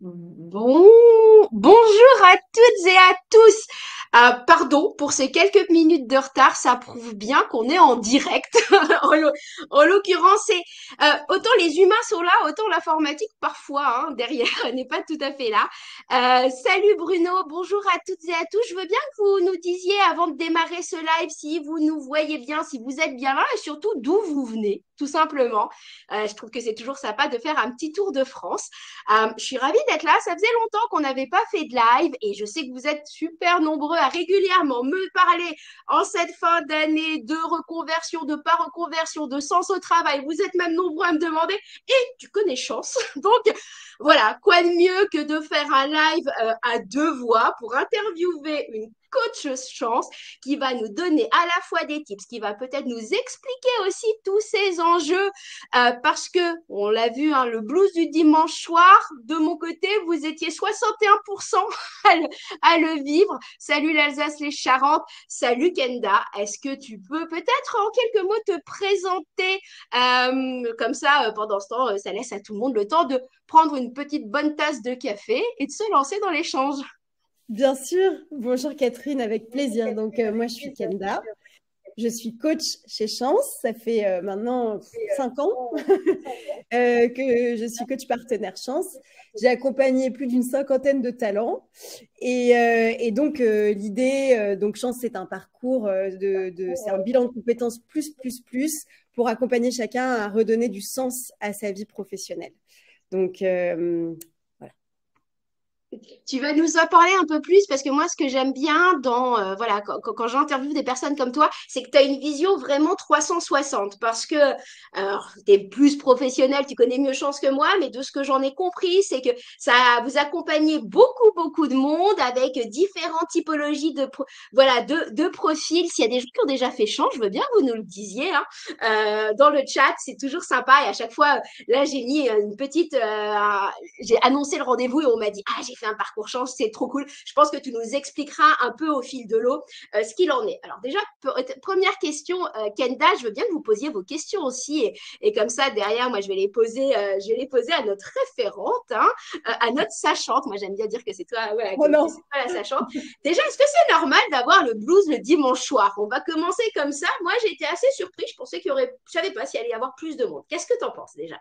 Bonjour à toutes et à tous. Pardon pour ces quelques minutes de retard, ça prouve bien qu'on est en direct. En l'occurrence, autant les humains sont là, autant l'informatique parfois derrière n'est pas tout à fait là. Salut Bruno, bonjour à toutes et à tous. Je veux bien que vous nous disiez avant de démarrer ce live si vous nous voyez bien, si vous êtes bien là et surtout d'où vous venez, tout simplement. Je trouve que c'est toujours sympa de faire un petit tour de France. Je suis ravie d'être là. Ça faisait longtemps qu'on n'avait pas fait de live et je sais que vous êtes super nombreux à régulièrement me parler en cette fin d'année de reconversion, de pas reconversion, de sens au travail. Vous êtes même nombreux à me demander et tu connais chance. Donc voilà, quoi de mieux que de faire un live à deux voix pour interviewer une coach chance qui va nous donner à la fois des tips, qui va peut-être nous expliquer aussi tous ces enjeux parce que, on l'a vu, hein, le blues du dimanche soir, de mon côté, vous étiez 61% à le vivre. Salut l'Alsace, les Charentes. Salut Kenda. Est-ce que tu peux peut-être en quelques mots te présenter comme ça, pendant ce temps, ça laisse à tout le monde le temps de prendre une petite bonne tasse de café et de se lancer dans l'échange. Bien sûr, bonjour Catherine, avec plaisir. Donc, moi, je suis Kenda, je suis coach chez Chance. Ça fait maintenant 5 ans que je suis coach partenaire Chance. J'ai accompagné plus d'une cinquantaine de talents. Et donc, l'idée, donc Chance, c'est un parcours, c'est un bilan de compétences plus pour accompagner chacun à redonner du sens à sa vie professionnelle. Donc, voilà. Tu vas nous en parler un peu plus parce que moi, ce que j'aime bien dans voilà quand j'interviewe des personnes comme toi, c'est que tu as une vision vraiment 360 parce que tu es plus professionnel, tu connais mieux chance que moi, mais de ce que j'en ai compris, c'est que ça vous accompagnez beaucoup de monde avec différentes typologies voilà de profils. S'il y a des gens qui ont déjà fait chance, je veux bien que vous nous le disiez hein, dans le chat, c'est toujours sympa et à chaque fois là j'ai mis une petite j'ai annoncé le rendez-vous et on m'a dit ah j'ai fait un parcours chance, c'est trop cool. Je pense que tu nous expliqueras un peu au fil de l'eau ce qu'il en est. Alors déjà première question Kenda, je veux bien que vous posiez vos questions aussi et comme ça derrière moi je vais les poser à notre référente hein, à notre sachante. Moi j'aime bien dire que c'est toi voilà, Oh que c'est non! toi la sachante. Déjà est-ce que c'est normal d'avoir le blues le dimanche soir? On va commencer comme ça. Moi j'ai été assez surprise, je pensais qu'il y aurait je savais pas s'il allait y avoir plus de monde. Qu'est-ce que tu en penses déjà?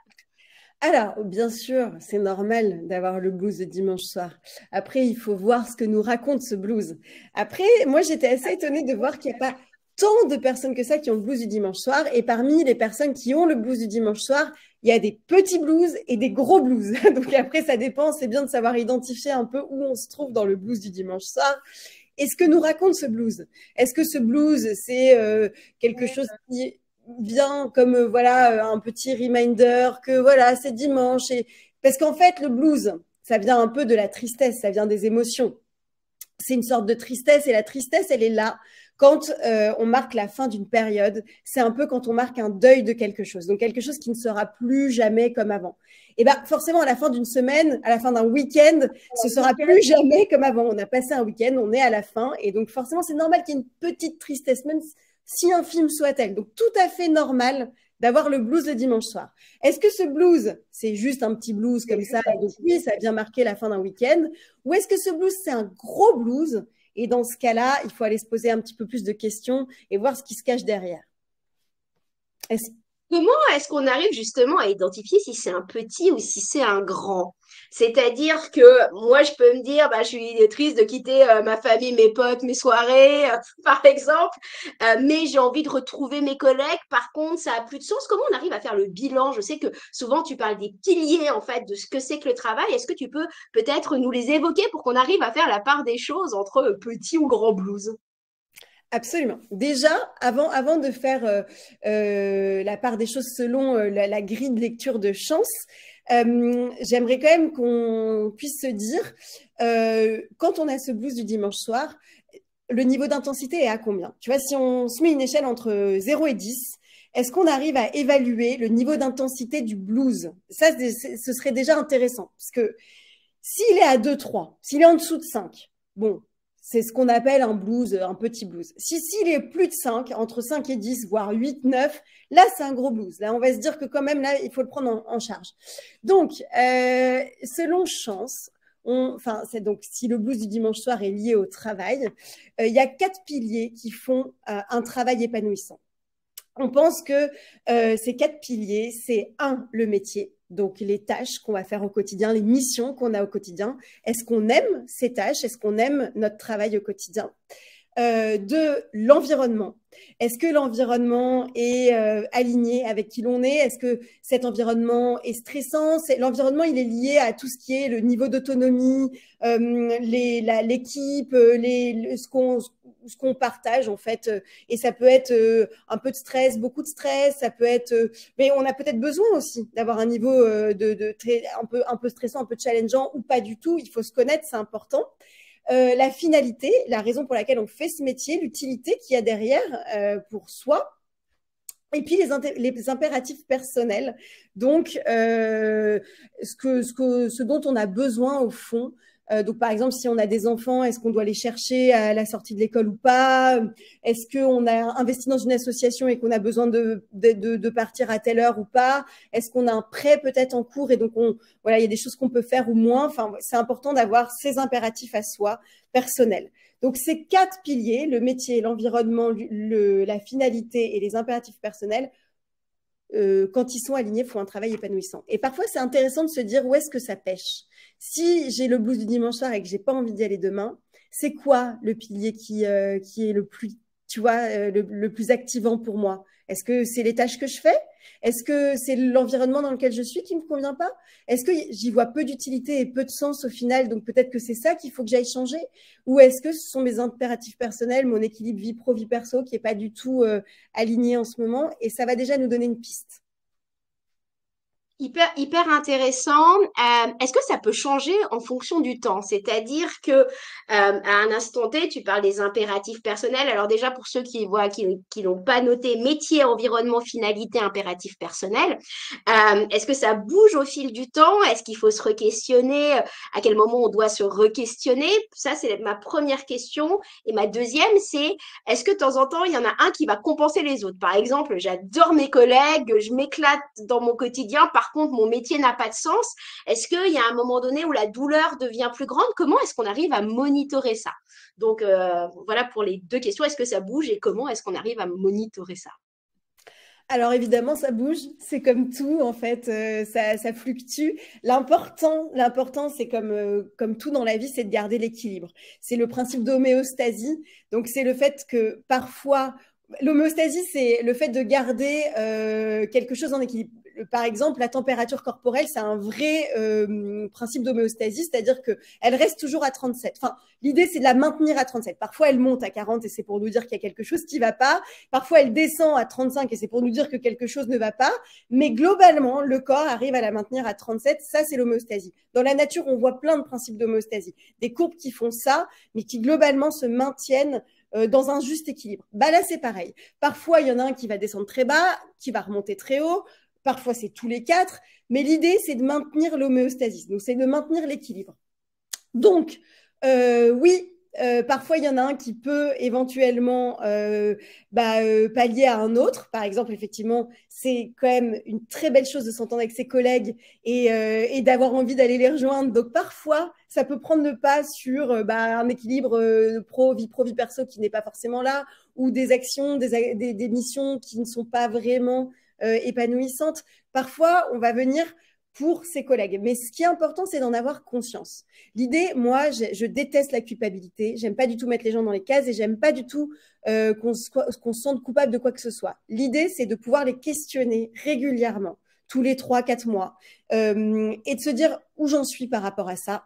Alors, bien sûr, c'est normal d'avoir le blues le dimanche soir. Après, il faut voir ce que nous raconte ce blues. Après, moi, j'étais assez étonnée de voir qu'il n'y a pas tant de personnes que ça qui ont le blues du dimanche soir. Et parmi les personnes qui ont le blues du dimanche soir, il y a des petits blues et des gros blues. Donc après, ça dépend. C'est bien de savoir identifier un peu où on se trouve dans le blues du dimanche soir. Et ce que nous raconte ce blues? Est-ce que ce blues, c'est quelque chose qui vient comme voilà un petit reminder que voilà c'est dimanche et parce qu'en fait le blues ça vient un peu de la tristesse, ça vient des émotions, c'est une sorte de tristesse et la tristesse elle est là quand on marque la fin d'une période, c'est un peu quand on marque un deuil de quelque chose, donc quelque chose qui ne sera plus jamais comme avant. Et ben forcément à la fin d'une semaine, à la fin d'un week-end, ce sera plus jamais comme avant. On a passé un week-end, on est à la fin et donc forcément c'est normal qu'il y ait une petite tristesse, même si infime soit-elle. Donc tout à fait normal d'avoir le blues le dimanche soir. Est-ce que ce blues, c'est juste un petit blues comme ça, et donc oui, ça vient marquer la fin d'un week-end, ou est-ce que ce blues, c'est un gros blues, et dans ce cas-là, il faut aller se poser un petit peu plus de questions et voir ce qui se cache derrière. Est-ce Comment est-ce qu'on arrive justement à identifier si c'est un petit ou si c'est un grand? C'est-à-dire que moi, je peux me dire, bah, je suis triste de quitter ma famille, mes potes, mes soirées, par exemple, mais j'ai envie de retrouver mes collègues. Par contre, ça a plus de sens. Comment on arrive à faire le bilan? Je sais que souvent, tu parles des piliers, en fait, de ce que c'est que le travail. Est-ce que tu peux peut-être nous les évoquer pour qu'on arrive à faire la part des choses entre petit ou grand blues? Absolument. Déjà, avant de faire la part des choses selon la grille de lecture de chance, j'aimerais quand même qu'on puisse se dire, quand on a ce blues du dimanche soir, le niveau d'intensité est à combien? Tu vois, si on se met une échelle entre 0 et 10, est-ce qu'on arrive à évaluer le niveau d'intensité du blues? Ça, ce serait déjà intéressant. Parce que s'il est à 2, 3, s'il est en dessous de 5, bon, C'est ce qu'on appelle un blues, un petit blues. S'il est plus de 5, entre 5 et 10, voire 8, 9, là, c'est un gros blues. Là, on va se dire que quand même, là, il faut le prendre en charge. Donc, selon Chance, c'est donc si le blues du dimanche soir est lié au travail, il y a 4 piliers qui font un travail épanouissant. On pense que ces 4 piliers, c'est le métier, donc les tâches qu'on va faire au quotidien, les missions qu'on a au quotidien. Est-ce qu'on aime ces tâches? Est-ce qu'on aime notre travail au quotidien? 2, l'environnement. Est-ce que l'environnement est aligné avec qui l'on est? Est-ce que cet environnement est stressant? L'environnement, il est lié à tout ce qui est le niveau d'autonomie, l'équipe, ce qu'on partage en fait. Et ça peut être un peu de stress, beaucoup de stress. Ça peut être, mais on a peut-être besoin aussi d'avoir un niveau un peu stressant, un peu challengeant ou pas du tout. Il faut se connaître, c'est important. La finalité, la raison pour laquelle on fait ce métier, l'utilité qu'il y a derrière pour soi, et puis les impératifs personnels, donc ce dont on a besoin au fond. Donc par exemple, si on a des enfants, est-ce qu'on doit les chercher à la sortie de l'école ou pas? Est-ce qu'on a investi dans une association et qu'on a besoin de partir à telle heure ou pas? Est-ce qu'on a un prêt peut-être en cours et donc voilà, il y a des choses qu'on peut faire ou moins. Enfin, c'est important d'avoir ces impératifs à soi personnels. Donc, ces 4 piliers, le métier, l'environnement, la finalité et les impératifs personnels, quand ils sont alignés, font un travail épanouissant. Et parfois, c'est intéressant de se dire où est-ce que ça pêche. Si j'ai le blues du dimanche soir et que j'ai pas envie d'y aller demain, c'est quoi le pilier qui est le plus, tu vois, le plus activant pour moi? Est-ce que c'est les tâches que je fais? Est-ce que c'est l'environnement dans lequel je suis qui ne me convient pas? Est-ce que j'y vois peu d'utilité et peu de sens au final, donc peut-être que c'est ça qu'il faut que j'aille changer? Ou est-ce que ce sont mes impératifs personnels, mon équilibre vie pro, vie perso qui n'est pas du tout aligné en ce moment? Et ça va déjà nous donner une piste. Hyper intéressant. Est-ce que ça peut changer en fonction du temps? C'est-à-dire que à un instant T, tu parles des impératifs personnels. Alors déjà pour ceux qui n'ont pas noté métier, environnement, finalité, impératif personnel, est-ce que ça bouge au fil du temps? Est-ce qu'il faut se re-questionner? À quel moment on doit se re-questionner? Ça, c'est ma première question. Et ma deuxième, c'est est-ce que de temps en temps, il y en a un qui va compenser les autres? Par exemple, j'adore mes collègues, je m'éclate dans mon quotidien. Par contre, mon métier n'a pas de sens. Est-ce qu'il y a un moment donné où la douleur devient plus grande? Comment est-ce qu'on arrive à monitorer ça? Donc, voilà pour les 2 questions. Est-ce que ça bouge et comment est-ce qu'on arrive à monitorer ça? Alors évidemment, ça bouge, c'est comme tout en fait, ça fluctue. L'important, c'est comme tout dans la vie, c'est de garder l'équilibre. C'est le principe d'homéostasie. Donc c'est le fait que parfois, l'homéostasie, c'est le fait de garder quelque chose en équilibre. Par exemple, la température corporelle, c'est un vrai principe d'homéostasie, c'est-à-dire qu'elle reste toujours à 37. Enfin, l'idée, c'est de la maintenir à 37. Parfois, elle monte à 40 et c'est pour nous dire qu'il y a quelque chose qui ne va pas. Parfois, elle descend à 35 et c'est pour nous dire que quelque chose ne va pas. Mais globalement, le corps arrive à la maintenir à 37. Ça, c'est l'homéostasie. Dans la nature, on voit plein de principes d'homéostasie. Des courbes qui font ça, mais qui globalement se maintiennent dans un juste équilibre. Bah là, c'est pareil. Parfois, il y en a un qui va descendre très bas, qui va remonter très haut. Parfois, c'est tous les 4. Mais l'idée, c'est de maintenir l'homéostasie. Donc, c'est de maintenir l'équilibre. Donc, oui, parfois, il y en a un qui peut éventuellement pallier à un autre. Par exemple, effectivement, c'est quand même une très belle chose de s'entendre avec ses collègues et d'avoir envie d'aller les rejoindre. Donc, parfois, ça peut prendre le pas sur un équilibre vie perso qui n'est pas forcément là, ou des actions, des missions qui ne sont pas vraiment épanouissantes. Parfois, on va venir pour ses collègues. Mais ce qui est important, c'est d'en avoir conscience. L'idée, moi, je déteste la culpabilité. J'aime pas du tout mettre les gens dans les cases et j'aime pas du tout qu'on se sente coupable de quoi que ce soit. L'idée, c'est de pouvoir les questionner régulièrement, tous les 3-4 mois, et de se dire où j'en suis par rapport à ça,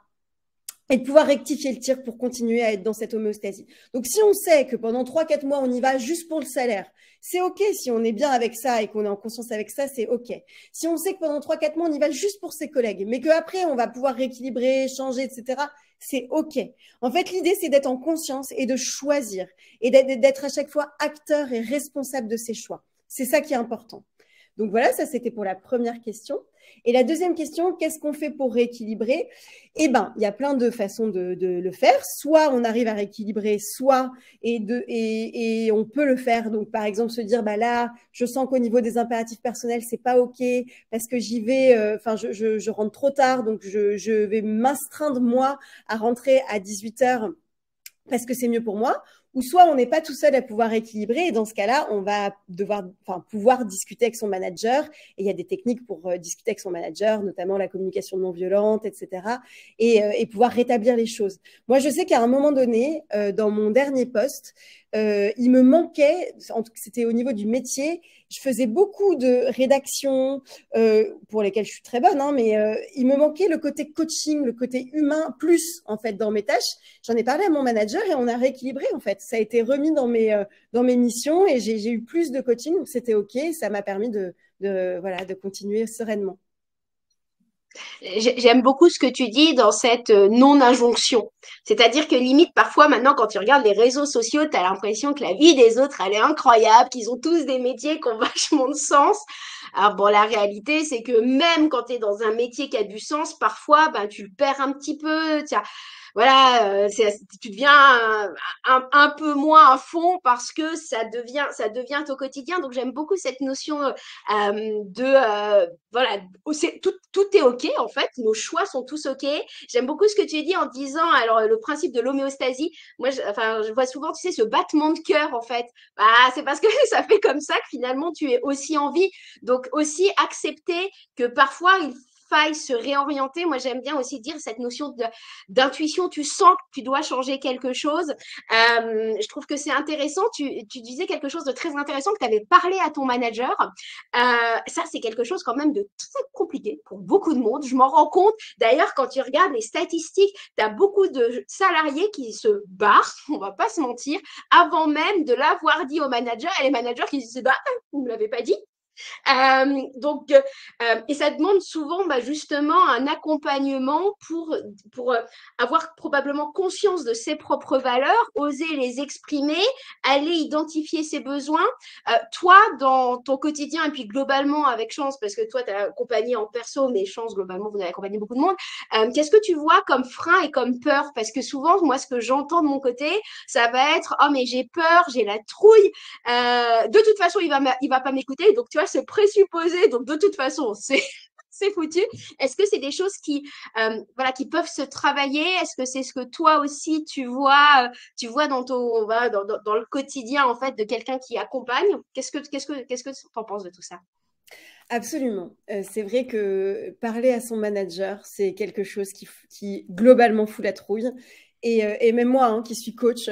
et de pouvoir rectifier le tir pour continuer à être dans cette homéostasie. Donc, si on sait que pendant 3-4 mois, on y va juste pour le salaire, c'est OK. Si on est bien avec ça et qu'on est en conscience avec ça, c'est OK. Si on sait que pendant 3-4 mois, on y va juste pour ses collègues, mais qu'après, on va pouvoir rééquilibrer, changer, etc., c'est OK. En fait, l'idée, c'est d'être en conscience et de choisir et d'être à chaque fois acteur et responsable de ses choix. C'est ça qui est important. Donc voilà, ça c'était pour la première question. Et la deuxième question, qu'est-ce qu'on fait pour rééquilibrer? Eh ben, il y a plein de façons de le faire. Soit on arrive à rééquilibrer, soit et on peut le faire. Donc, par exemple, se dire, bah là, je sens qu'au niveau des impératifs personnels, c'est pas OK parce que j'y vais, enfin, je rentre trop tard, donc je vais m'astreindre moi à rentrer à 18h parce que c'est mieux pour moi, ou soit on n'est pas tout seul à pouvoir équilibrer, et dans ce cas-là, on va pouvoir discuter avec son manager, et il y a des techniques pour discuter avec son manager, notamment la communication non violente, etc., et pouvoir rétablir les choses. Moi, je sais qu'à un moment donné, dans mon dernier poste, il me manquait, c'était au niveau du métier, je faisais beaucoup de rédaction pour lesquelles je suis très bonne, hein, mais il me manquait le côté coaching, le côté humain, plus en fait dans mes tâches. J'en ai parlé à mon manager et on a rééquilibré en fait. Ça a été remis dans mes missions et j'ai eu plus de coaching, donc c'était OK. Ça m'a permis de continuer sereinement. J'aime beaucoup ce que tu dis dans cette non-injonction. C'est-à-dire que limite, parfois, maintenant, quand tu regardes les réseaux sociaux, tu as l'impression que la vie des autres, elle est incroyable, qu'ils ont tous des métiers qui ont vachement de sens. Alors bon, la réalité, c'est que même quand tu es dans un métier qui a du sens, parfois, ben, tu le perds un petit peu. Voilà, tu deviens un peu moins à fond parce que ça devient ton quotidien. Donc j'aime beaucoup cette notion voilà, tout est ok en fait, nos choix sont tous ok. J'aime beaucoup ce que tu as dit en disant alors le principe de l'homéostasie. Moi, je vois souvent, tu sais, ce battement de cœur en fait. Bah, c'est parce que ça fait comme ça que finalement tu es aussi en vie. Donc aussi accepter que parfois il faille se réorienter. Moi, j'aime bien aussi dire cette notion d'intuition. Tu sens que tu dois changer quelque chose. Je trouve que c'est intéressant. Tu disais quelque chose de très intéressant que tu avais parlé à ton manager. Ça, c'est quelque chose quand même de très compliqué pour beaucoup de monde. Je m'en rends compte. D'ailleurs, quand tu regardes les statistiques, tu as beaucoup de salariés qui se barrent, on va pas se mentir, avant même de l'avoir dit au manager. Et les managers qui disent, bah, vous me l'avez pas dit. Et ça demande souvent justement un accompagnement pour avoir probablement conscience de ses propres valeurs, oser les exprimer, aller identifier ses besoins. Toi, dans ton quotidien, et puis globalement avec Chance, parce que toi, tu as accompagné en perso, mais Chance, globalement, vous avez accompagné beaucoup de monde. Qu'est-ce que tu vois comme frein et comme peur? Parce que souvent, moi, ce que j'entends de mon côté, ça va être, oh, mais j'ai peur, j'ai la trouille. De toute façon, il va pas m'écouter. Donc, tu vois, se présupposer. Donc, de toute façon, c'est foutu. Est-ce que c'est des choses voilà, qui peuvent se travailler? Est-ce que c'est ce que toi aussi tu vois dans dans le quotidien, en fait, de quelqu'un qui accompagne? Qu'est-ce que t'en penses de tout ça? Absolument. C'est vrai que parler à son manager, c'est quelque chose qui globalement fout la trouille. Et même moi, hein, qui suis coach,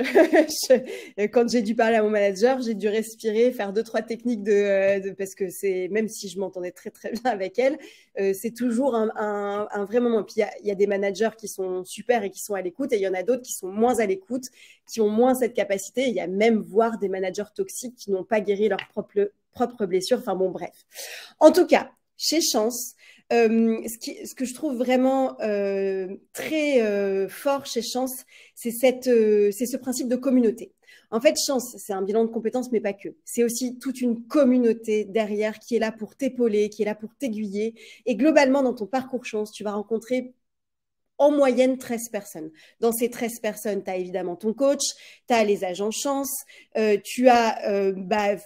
quand j'ai dû parler à mon manager, j'ai dû respirer, faire 2, 3 techniques parce que même si je m'entendais très très bien avec elle, c'est toujours un vrai moment. Puis il y a des managers qui sont super et qui sont à l'écoute, et il y en a d'autres qui sont moins à l'écoute, qui ont moins cette capacité. Il y a même voire des managers toxiques qui n'ont pas guéri leurs propres blessures. Enfin bon, bref. En tout cas, chez Chance, ce que je trouve vraiment très fort chez Chance, c'est ce principe de communauté. En fait, Chance, c'est un bilan de compétences, mais pas que. C'est aussi toute une communauté derrière qui est là pour t'épauler, qui est là pour t'aiguiller. Et globalement, dans ton parcours Chance, tu vas rencontrer en moyenne 13 personnes. Dans ces 13 personnes, tu as évidemment ton coach, tu as les agents chance, tu as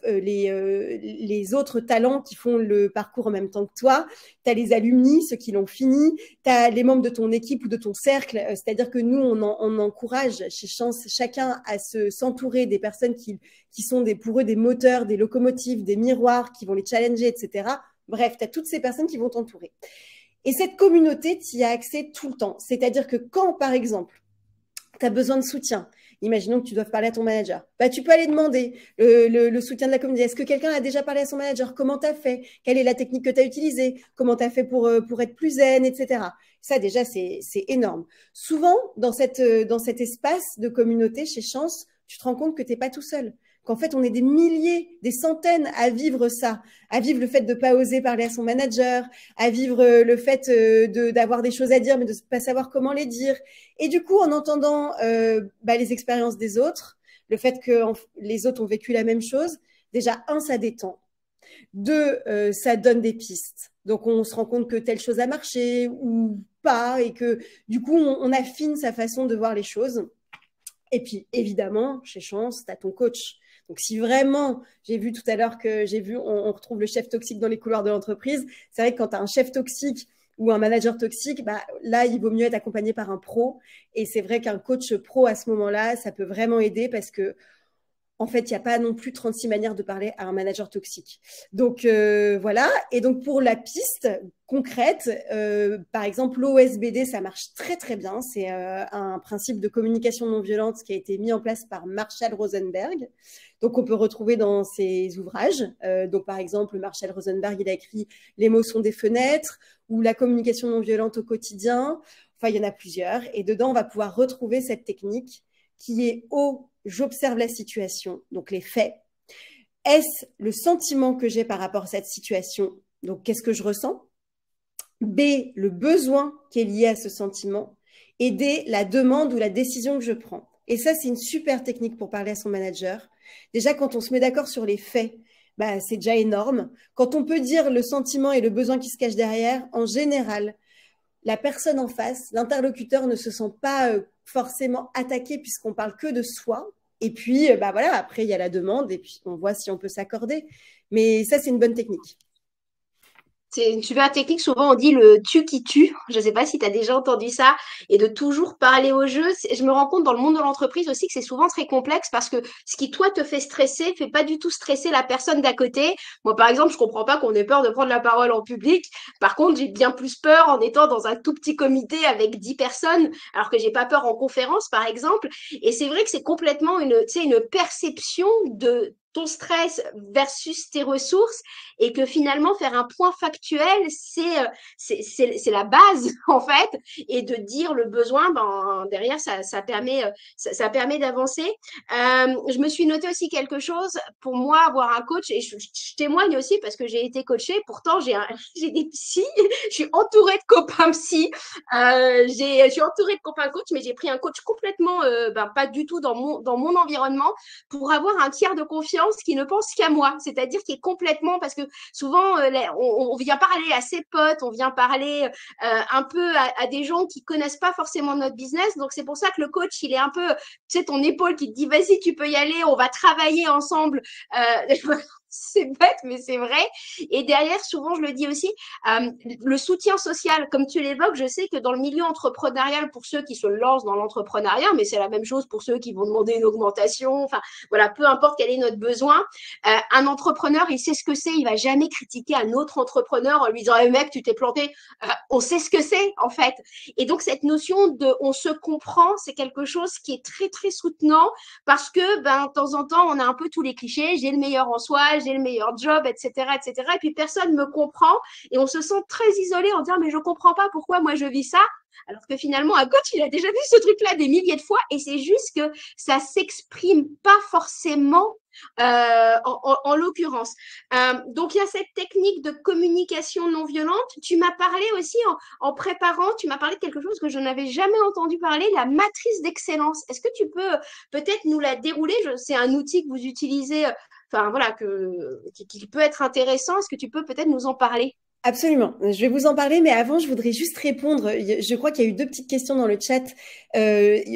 les autres talents qui font le parcours en même temps que toi, tu as les alumni, ceux qui l'ont fini, tu as les membres de ton équipe ou de ton cercle, c'est-à-dire que nous, on encourage chez Chance chacun à s'entourer des personnes qui sont pour eux des moteurs, des locomotives, des miroirs, qui vont les challenger, etc. Bref, tu as toutes ces personnes qui vont t'entourer. Et cette communauté, tu y as accès tout le temps. C'est-à-dire que quand, par exemple, tu as besoin de soutien, imaginons que tu dois parler à ton manager, tu peux aller demander le soutien de la communauté. Est-ce que quelqu'un a déjà parlé à son manager? Comment tu as fait? Quelle est la technique que tu as utilisée? Comment tu as fait pour être plus zen, etc. Ça, déjà, c'est énorme. Souvent, dans cet espace de communauté chez Chance, tu te rends compte que tu n'es pas tout seul. Qu'en fait, on est des milliers, des centaines à vivre ça, à vivre le fait de ne pas oser parler à son manager, à vivre le fait d'avoir des choses à dire, mais de ne pas savoir comment les dire. Et du coup, en entendant les expériences des autres, le fait que les autres ont vécu la même chose, déjà, ça détend. Deux, ça donne des pistes. Donc, on se rend compte que telle chose a marché ou pas et que du coup, on affine sa façon de voir les choses. Et puis, évidemment, chez Chance, tu as ton coach. Donc, si vraiment, j'ai vu tout à l'heure que on retrouve le chef toxique dans les couloirs de l'entreprise, c'est vrai que quand tu as un chef toxique ou un manager toxique, bah, là, il vaut mieux être accompagné par un pro. Et c'est vrai qu'un coach pro à ce moment-là, ça peut vraiment aider parce que en fait, il n'y a pas non plus 36 manières de parler à un manager toxique. Donc, voilà. Et donc, pour la piste concrète, par exemple, l'OSBD, ça marche très, très bien. C'est un principe de communication non violente qui a été mis en place par Marshall Rosenberg. Donc, on peut retrouver dans ses ouvrages. Donc, par exemple, Marshall Rosenberg, il a écrit Les mots sont des fenêtres ou La communication non violente au quotidien. Enfin, il y en a plusieurs. Et dedans, on va pouvoir retrouver cette technique qui est O, j'observe la situation, donc les faits. S, le sentiment que j'ai par rapport à cette situation, donc qu'est-ce que je ressens. B, le besoin qui est lié à ce sentiment. Et D, la demande ou la décision que je prends. Et ça, c'est une super technique pour parler à son manager. Déjà, quand on se met d'accord sur les faits, bah, c'est déjà énorme. Quand on peut dire le sentiment et le besoin qui se cachent derrière, en général, la personne en face, l'interlocuteur ne se sent pas forcément attaqué puisqu'on parle que de soi. Et puis, bah voilà, après, il y a la demande et puis on voit si on peut s'accorder. Mais ça, c'est une bonne technique. C'est une super technique. Souvent, on dit le tu qui tue. Je ne sais pas si tu as déjà entendu ça. Et de toujours parler au jeu. Je me rends compte dans le monde de l'entreprise aussi que c'est souvent très complexe parce que ce qui, toi, te fait stresser, fait pas du tout stresser la personne d'à côté. Moi, par exemple, je comprends pas qu'on ait peur de prendre la parole en public. Par contre, j'ai bien plus peur en étant dans un tout petit comité avec 10 personnes, alors que j'ai pas peur en conférence, par exemple. Et c'est vrai que c'est complètement une perception de ton stress versus tes ressources et que finalement faire un point factuel c'est la base en fait et de dire le besoin ben derrière ça permet ça permet d'avancer. Je me suis noté aussi quelque chose pour moi avoir un coach et je témoigne aussi parce que j'ai été coachée pourtant j'ai des psys je suis entourée de copains psy je suis entourée de copains coach mais j'ai pris un coach complètement pas du tout dans mon environnement pour avoir un tiers de confiance qui ne pense qu'à moi, c'est-à-dire qui est complètement parce que souvent on vient parler à ses potes, on vient parler un peu à des gens qui connaissent pas forcément notre business, donc c'est pour ça que le coach il est un peu, tu sais, ton épaule qui te dit vas-y tu peux y aller, on va travailler ensemble. C'est bête, mais c'est vrai. Et derrière, souvent, je le dis aussi, le soutien social, comme tu l'évoques, je sais que dans le milieu entrepreneurial, pour ceux qui se lancent dans l'entrepreneuriat, mais c'est la même chose pour ceux qui vont demander une augmentation, enfin, voilà, peu importe quel est notre besoin, un entrepreneur, il sait ce que c'est, il va jamais critiquer un autre entrepreneur en lui disant, hey, mec, tu t'es planté. On sait ce que c'est, en fait. Et donc, cette notion de on se comprend, c'est quelque chose qui est très, très soutenant parce que, de temps en temps, on a un peu tous les clichés, j'ai le meilleur en soi, j'ai le meilleur job, etc., etc. Et puis personne me comprend et on se sent très isolé en disant mais je comprends pas pourquoi moi je vis ça. Alors que finalement, un coach, il a déjà vu ce truc-là des milliers de fois et c'est juste que ça s'exprime pas forcément en l'occurrence. Donc, il y a cette technique de communication non violente. Tu m'as parlé aussi en préparant, tu m'as parlé de quelque chose que je n'avais jamais entendu parler, la matrice d'excellence. Est-ce que tu peux peut-être nous la dérouler? C'est un outil que vous utilisez, enfin voilà, qui peut être intéressant. Est-ce que tu peux peut-être nous en parler? Absolument. Je vais vous en parler, mais avant, je voudrais juste répondre. Je crois qu'il y a eu deux petites questions dans le chat.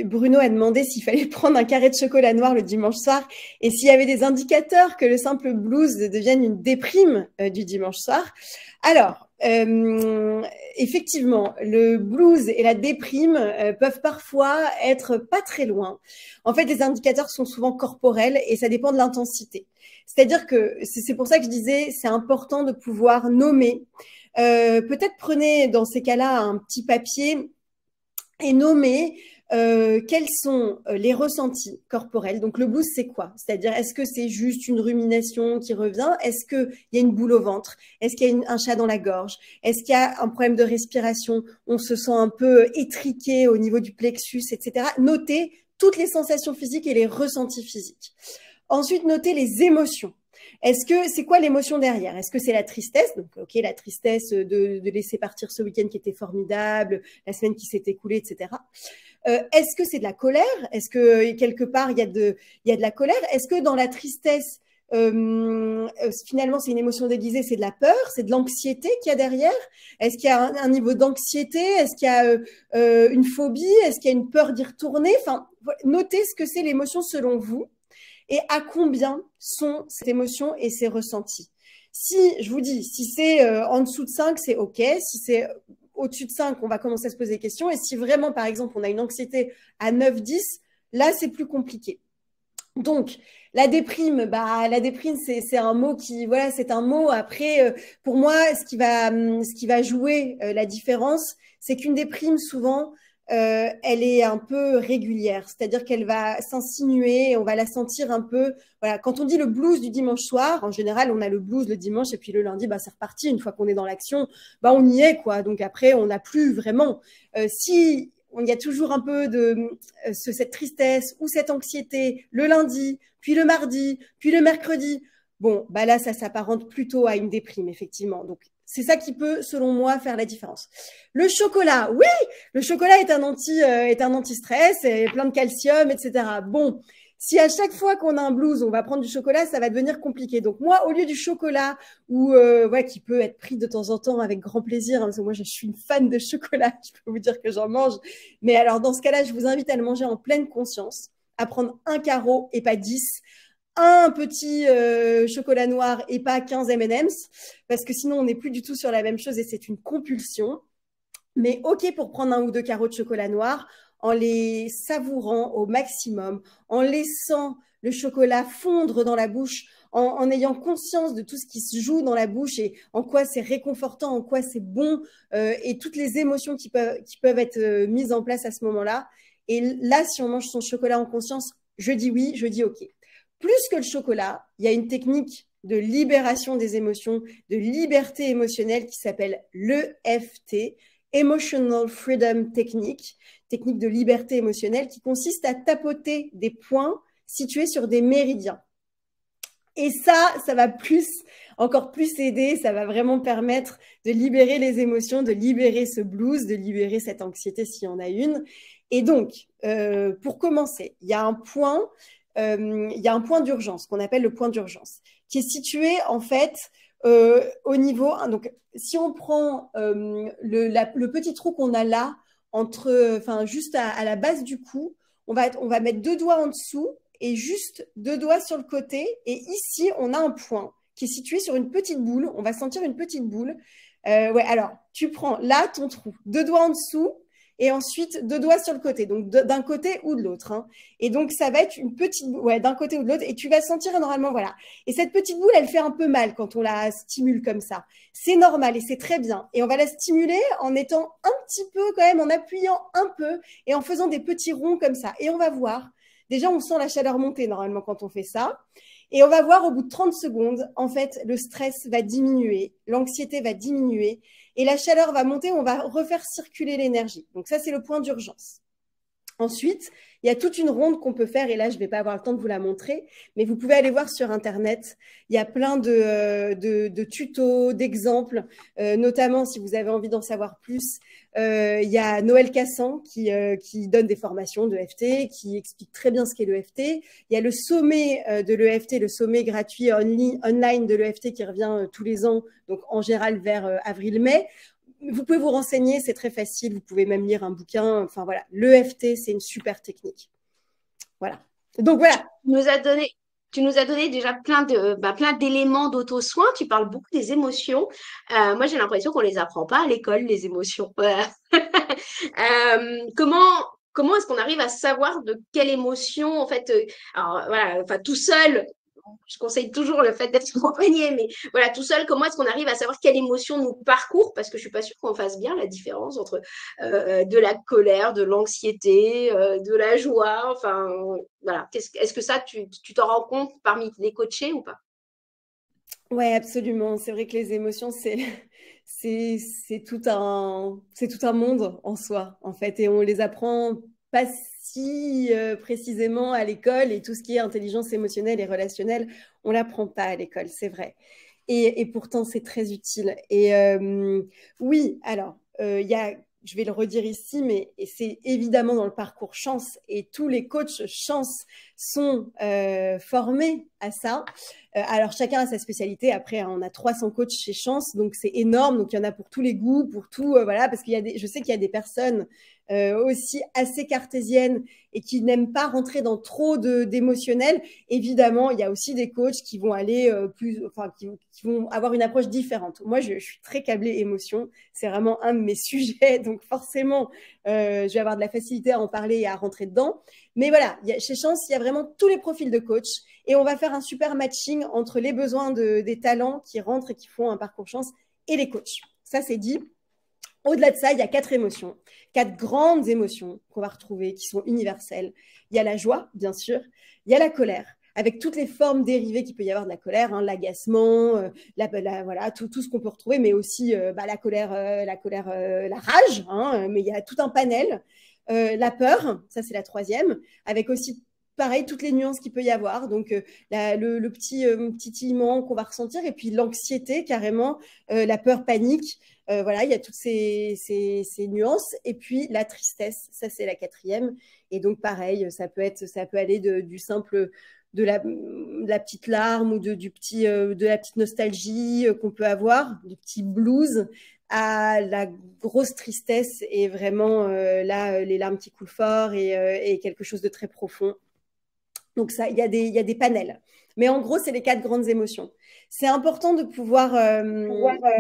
Bruno a demandé s'il fallait prendre un carré de chocolat noir le dimanche soir et s'il y avait des indicateurs que le simple blues devienne une déprime du dimanche soir. Alors, effectivement, le blues et la déprime peuvent parfois être pas très loin. En fait, les indicateurs sont souvent corporels et ça dépend de l'intensité. C'est-à-dire que c'est pour ça que je disais, c'est important de pouvoir nommer. Peut-être prenez dans ces cas-là un petit papier et nommer quels sont les ressentis corporels. Donc le blues, c'est quoi? C'est-à-dire, est-ce que c'est juste une rumination qui revient? Est-ce qu'il y a une boule au ventre? Est-ce qu'il y a un chat dans la gorge? Est-ce qu'il y a un problème de respiration? On se sent un peu étriqué au niveau du plexus, etc. Notez toutes les sensations physiques et les ressentis physiques. Ensuite, notez les émotions. C'est quoi l'émotion derrière? Est-ce que c'est la tristesse? Donc, ok, la tristesse de laisser partir ce week-end qui était formidable, la semaine qui s'est écoulée, etc. Est-ce que c'est de la colère? Est-ce que quelque part il y a de la colère? Est-ce que dans la tristesse finalement c'est une émotion déguisée, c'est de la peur, c'est de l'anxiété qu'il y a derrière. Est-ce qu'il y a un niveau d'anxiété? Est-ce qu'il y a une phobie? Est-ce qu'il y a une peur d'y retourner? Enfin, notez ce que c'est l'émotion selon vous et à combien sont cette émotion et ses ressentis. Si, je vous dis, si c'est en dessous de 5, c'est OK. Si c'est au-dessus de 5, on va commencer à se poser des questions. Et si vraiment, par exemple, on a une anxiété à 9, 10, là, c'est plus compliqué. Donc, la déprime, la déprime, c'est un mot qui, voilà, c'est un mot. Après, pour moi, ce qui va jouer la différence, c'est qu'une déprime, souvent, elle est un peu régulière, c'est-à-dire qu'elle va s'insinuer, on va la sentir un peu. Voilà, quand on dit le blues du dimanche soir, en général, on a le blues le dimanche et puis le lundi, c'est reparti. Une fois qu'on est dans l'action, on y est, quoi. Donc après, on n'a plus vraiment. Si il y a toujours un peu de cette tristesse ou cette anxiété le lundi, puis le mardi, puis le mercredi. Bon, là, ça s'apparente plutôt à une déprime, effectivement. Donc, c'est ça qui peut, selon moi, faire la différence. Le chocolat, oui, le chocolat est un anti-stress, plein de calcium, etc. Bon, si à chaque fois qu'on a un blues, on va prendre du chocolat, ça va devenir compliqué. Donc moi, au lieu du chocolat, qui peut être pris de temps en temps avec grand plaisir, parce que moi je suis une fan de chocolat, je peux vous dire que j'en mange. Mais alors dans ce cas-là, je vous invite à le manger en pleine conscience, à prendre un carreau et pas 10, un petit chocolat noir et pas 15 M&M's, parce que sinon on n'est plus du tout sur la même chose et c'est une compulsion. Mais OK pour prendre un ou deux carreaux de chocolat noir en les savourant au maximum, en laissant le chocolat fondre dans la bouche, en ayant conscience de tout ce qui se joue dans la bouche et en quoi c'est réconfortant, en quoi c'est bon, et toutes les émotions qui peuvent être mises en place à ce moment-là. Et là, si on mange son chocolat en conscience, je dis oui, je dis OK. Plus que le chocolat, il y a une technique de libération des émotions, de liberté émotionnelle qui s'appelle l'EFT, Emotional Freedom Technique, technique de liberté émotionnelle qui consiste à tapoter des points situés sur des méridiens. Et ça va encore plus aider, ça va vraiment permettre de libérer les émotions, de libérer ce blues, de libérer cette anxiété s'il y en a une. Et donc, pour commencer, il y a un point d'urgence qu'on appelle le point d'urgence, qui est situé en fait au niveau. Donc, si on prend le petit trou qu'on a là, juste à la base du cou, on va mettre 2 doigts en dessous et juste 2 doigts sur le côté. Et ici, on a un point qui est situé sur une petite boule. On va sentir une petite boule. Alors, tu prends là ton trou, 2 doigts en dessous et ensuite 2 doigts sur le côté, donc d'un côté ou de l'autre. Hein. Et donc, ça va être une petite boule, d'un côté ou de l'autre. Et tu vas sentir normalement, voilà. Et cette petite boule, elle fait un peu mal quand on la stimule comme ça. C'est normal et c'est très bien. Et on va la stimuler en étant un petit peu quand même, en appuyant un peu et en faisant des petits ronds comme ça. Et on va voir. Déjà, on sent la chaleur monter normalement quand on fait ça. Et on va voir au bout de 30 secondes, en fait, le stress va diminuer, l'anxiété va diminuer et la chaleur va monter, on va refaire circuler l'énergie. Donc ça, c'est le point d'urgence. Ensuite, il y a toute une ronde qu'on peut faire, et là, je ne vais pas avoir le temps de vous la montrer, mais vous pouvez aller voir sur Internet. Il y a plein de tutos, d'exemples, notamment si vous avez envie d'en savoir plus. Il y a Noël Cassan qui donne des formations de l'EFT, qui explique très bien ce qu'est l'EFT. Il y a le sommet de l'EFT, le sommet gratuit online de l'EFT qui revient tous les ans, donc en général vers avril-mai. Vous pouvez vous renseigner, c'est très facile. Vous pouvez même lire un bouquin. Enfin voilà, l'EFT, c'est une super technique. Voilà. Donc voilà. Tu nous as donné déjà plein d'éléments d'auto-soin. Tu parles beaucoup des émotions. Moi, j'ai l'impression qu'on les apprend pas à l'école, les émotions. Comment est-ce qu'on arrive à savoir de quelle émotion, en fait, alors voilà, enfin tout seul, je conseille toujours le fait d'être accompagné, mais voilà, tout seul, comment est-ce qu'on arrive à savoir quelle émotion nous parcourt? Parce que je suis pas sûre qu'on fasse bien la différence entre de la colère, de l'anxiété, de la joie. Enfin, voilà. Est-ce que ça, tu t'en rends compte parmi les coachés ou pas? Ouais, absolument. C'est vrai que les émotions, c'est tout un monde en soi, en fait, et on les apprend pas si précisément à l'école, et tout ce qui est intelligence émotionnelle et relationnelle, on l'apprend pas à l'école, c'est vrai. Et pourtant, c'est très utile. Et oui, alors, il y a, je vais le redire ici, mais c'est évidemment dans le parcours chance, et tous les coachs chance sont formés à ça. Alors, chacun a sa spécialité. Après, hein, on a 300 coachs chez Chance, donc c'est énorme. Donc, il y en a pour tous les goûts, pour tout. Voilà, parce je sais qu'il y a des personnes aussi assez cartésiennes et qui n'aiment pas rentrer dans trop d'émotionnel. Évidemment, il y a aussi des coachs qui vont aller qui vont avoir une approche différente. Moi, je suis très câblée émotion. C'est vraiment un de mes sujets. Donc, forcément, je vais avoir de la facilité à en parler et à rentrer dedans. Mais voilà, chez Chance, il y a vraiment tous les profils de coach et on va faire un super matching entre les besoins des talents qui rentrent et qui font un parcours Chance et les coachs. Ça, c'est dit. Au-delà de ça, il y a 4 émotions, 4 grandes émotions qu'on va retrouver qui sont universelles. Il y a la joie, bien sûr. Il y a la colère, avec toutes les formes dérivées qu'il peut y avoir de la colère, hein, l'agacement, voilà, tout ce qu'on peut retrouver, mais aussi la colère, la rage, hein, mais il y a tout un panel. La peur, ça c'est la 3e, avec aussi pareil toutes les nuances qu'il peut y avoir, donc le petit titillement qu'on va ressentir, et puis l'anxiété carrément, la peur, panique, voilà, il y a toutes ces nuances, et puis la tristesse, ça c'est la 4e, et donc pareil, ça peut aller du simple de la petite larme ou de la petite nostalgie qu'on peut avoir, du petit blues, à la grosse tristesse et vraiment là les larmes qui coulent fort et quelque chose de très profond. Donc ça, il y a des panels. Mais en gros, c'est les 4 grandes émotions. C'est important de pouvoir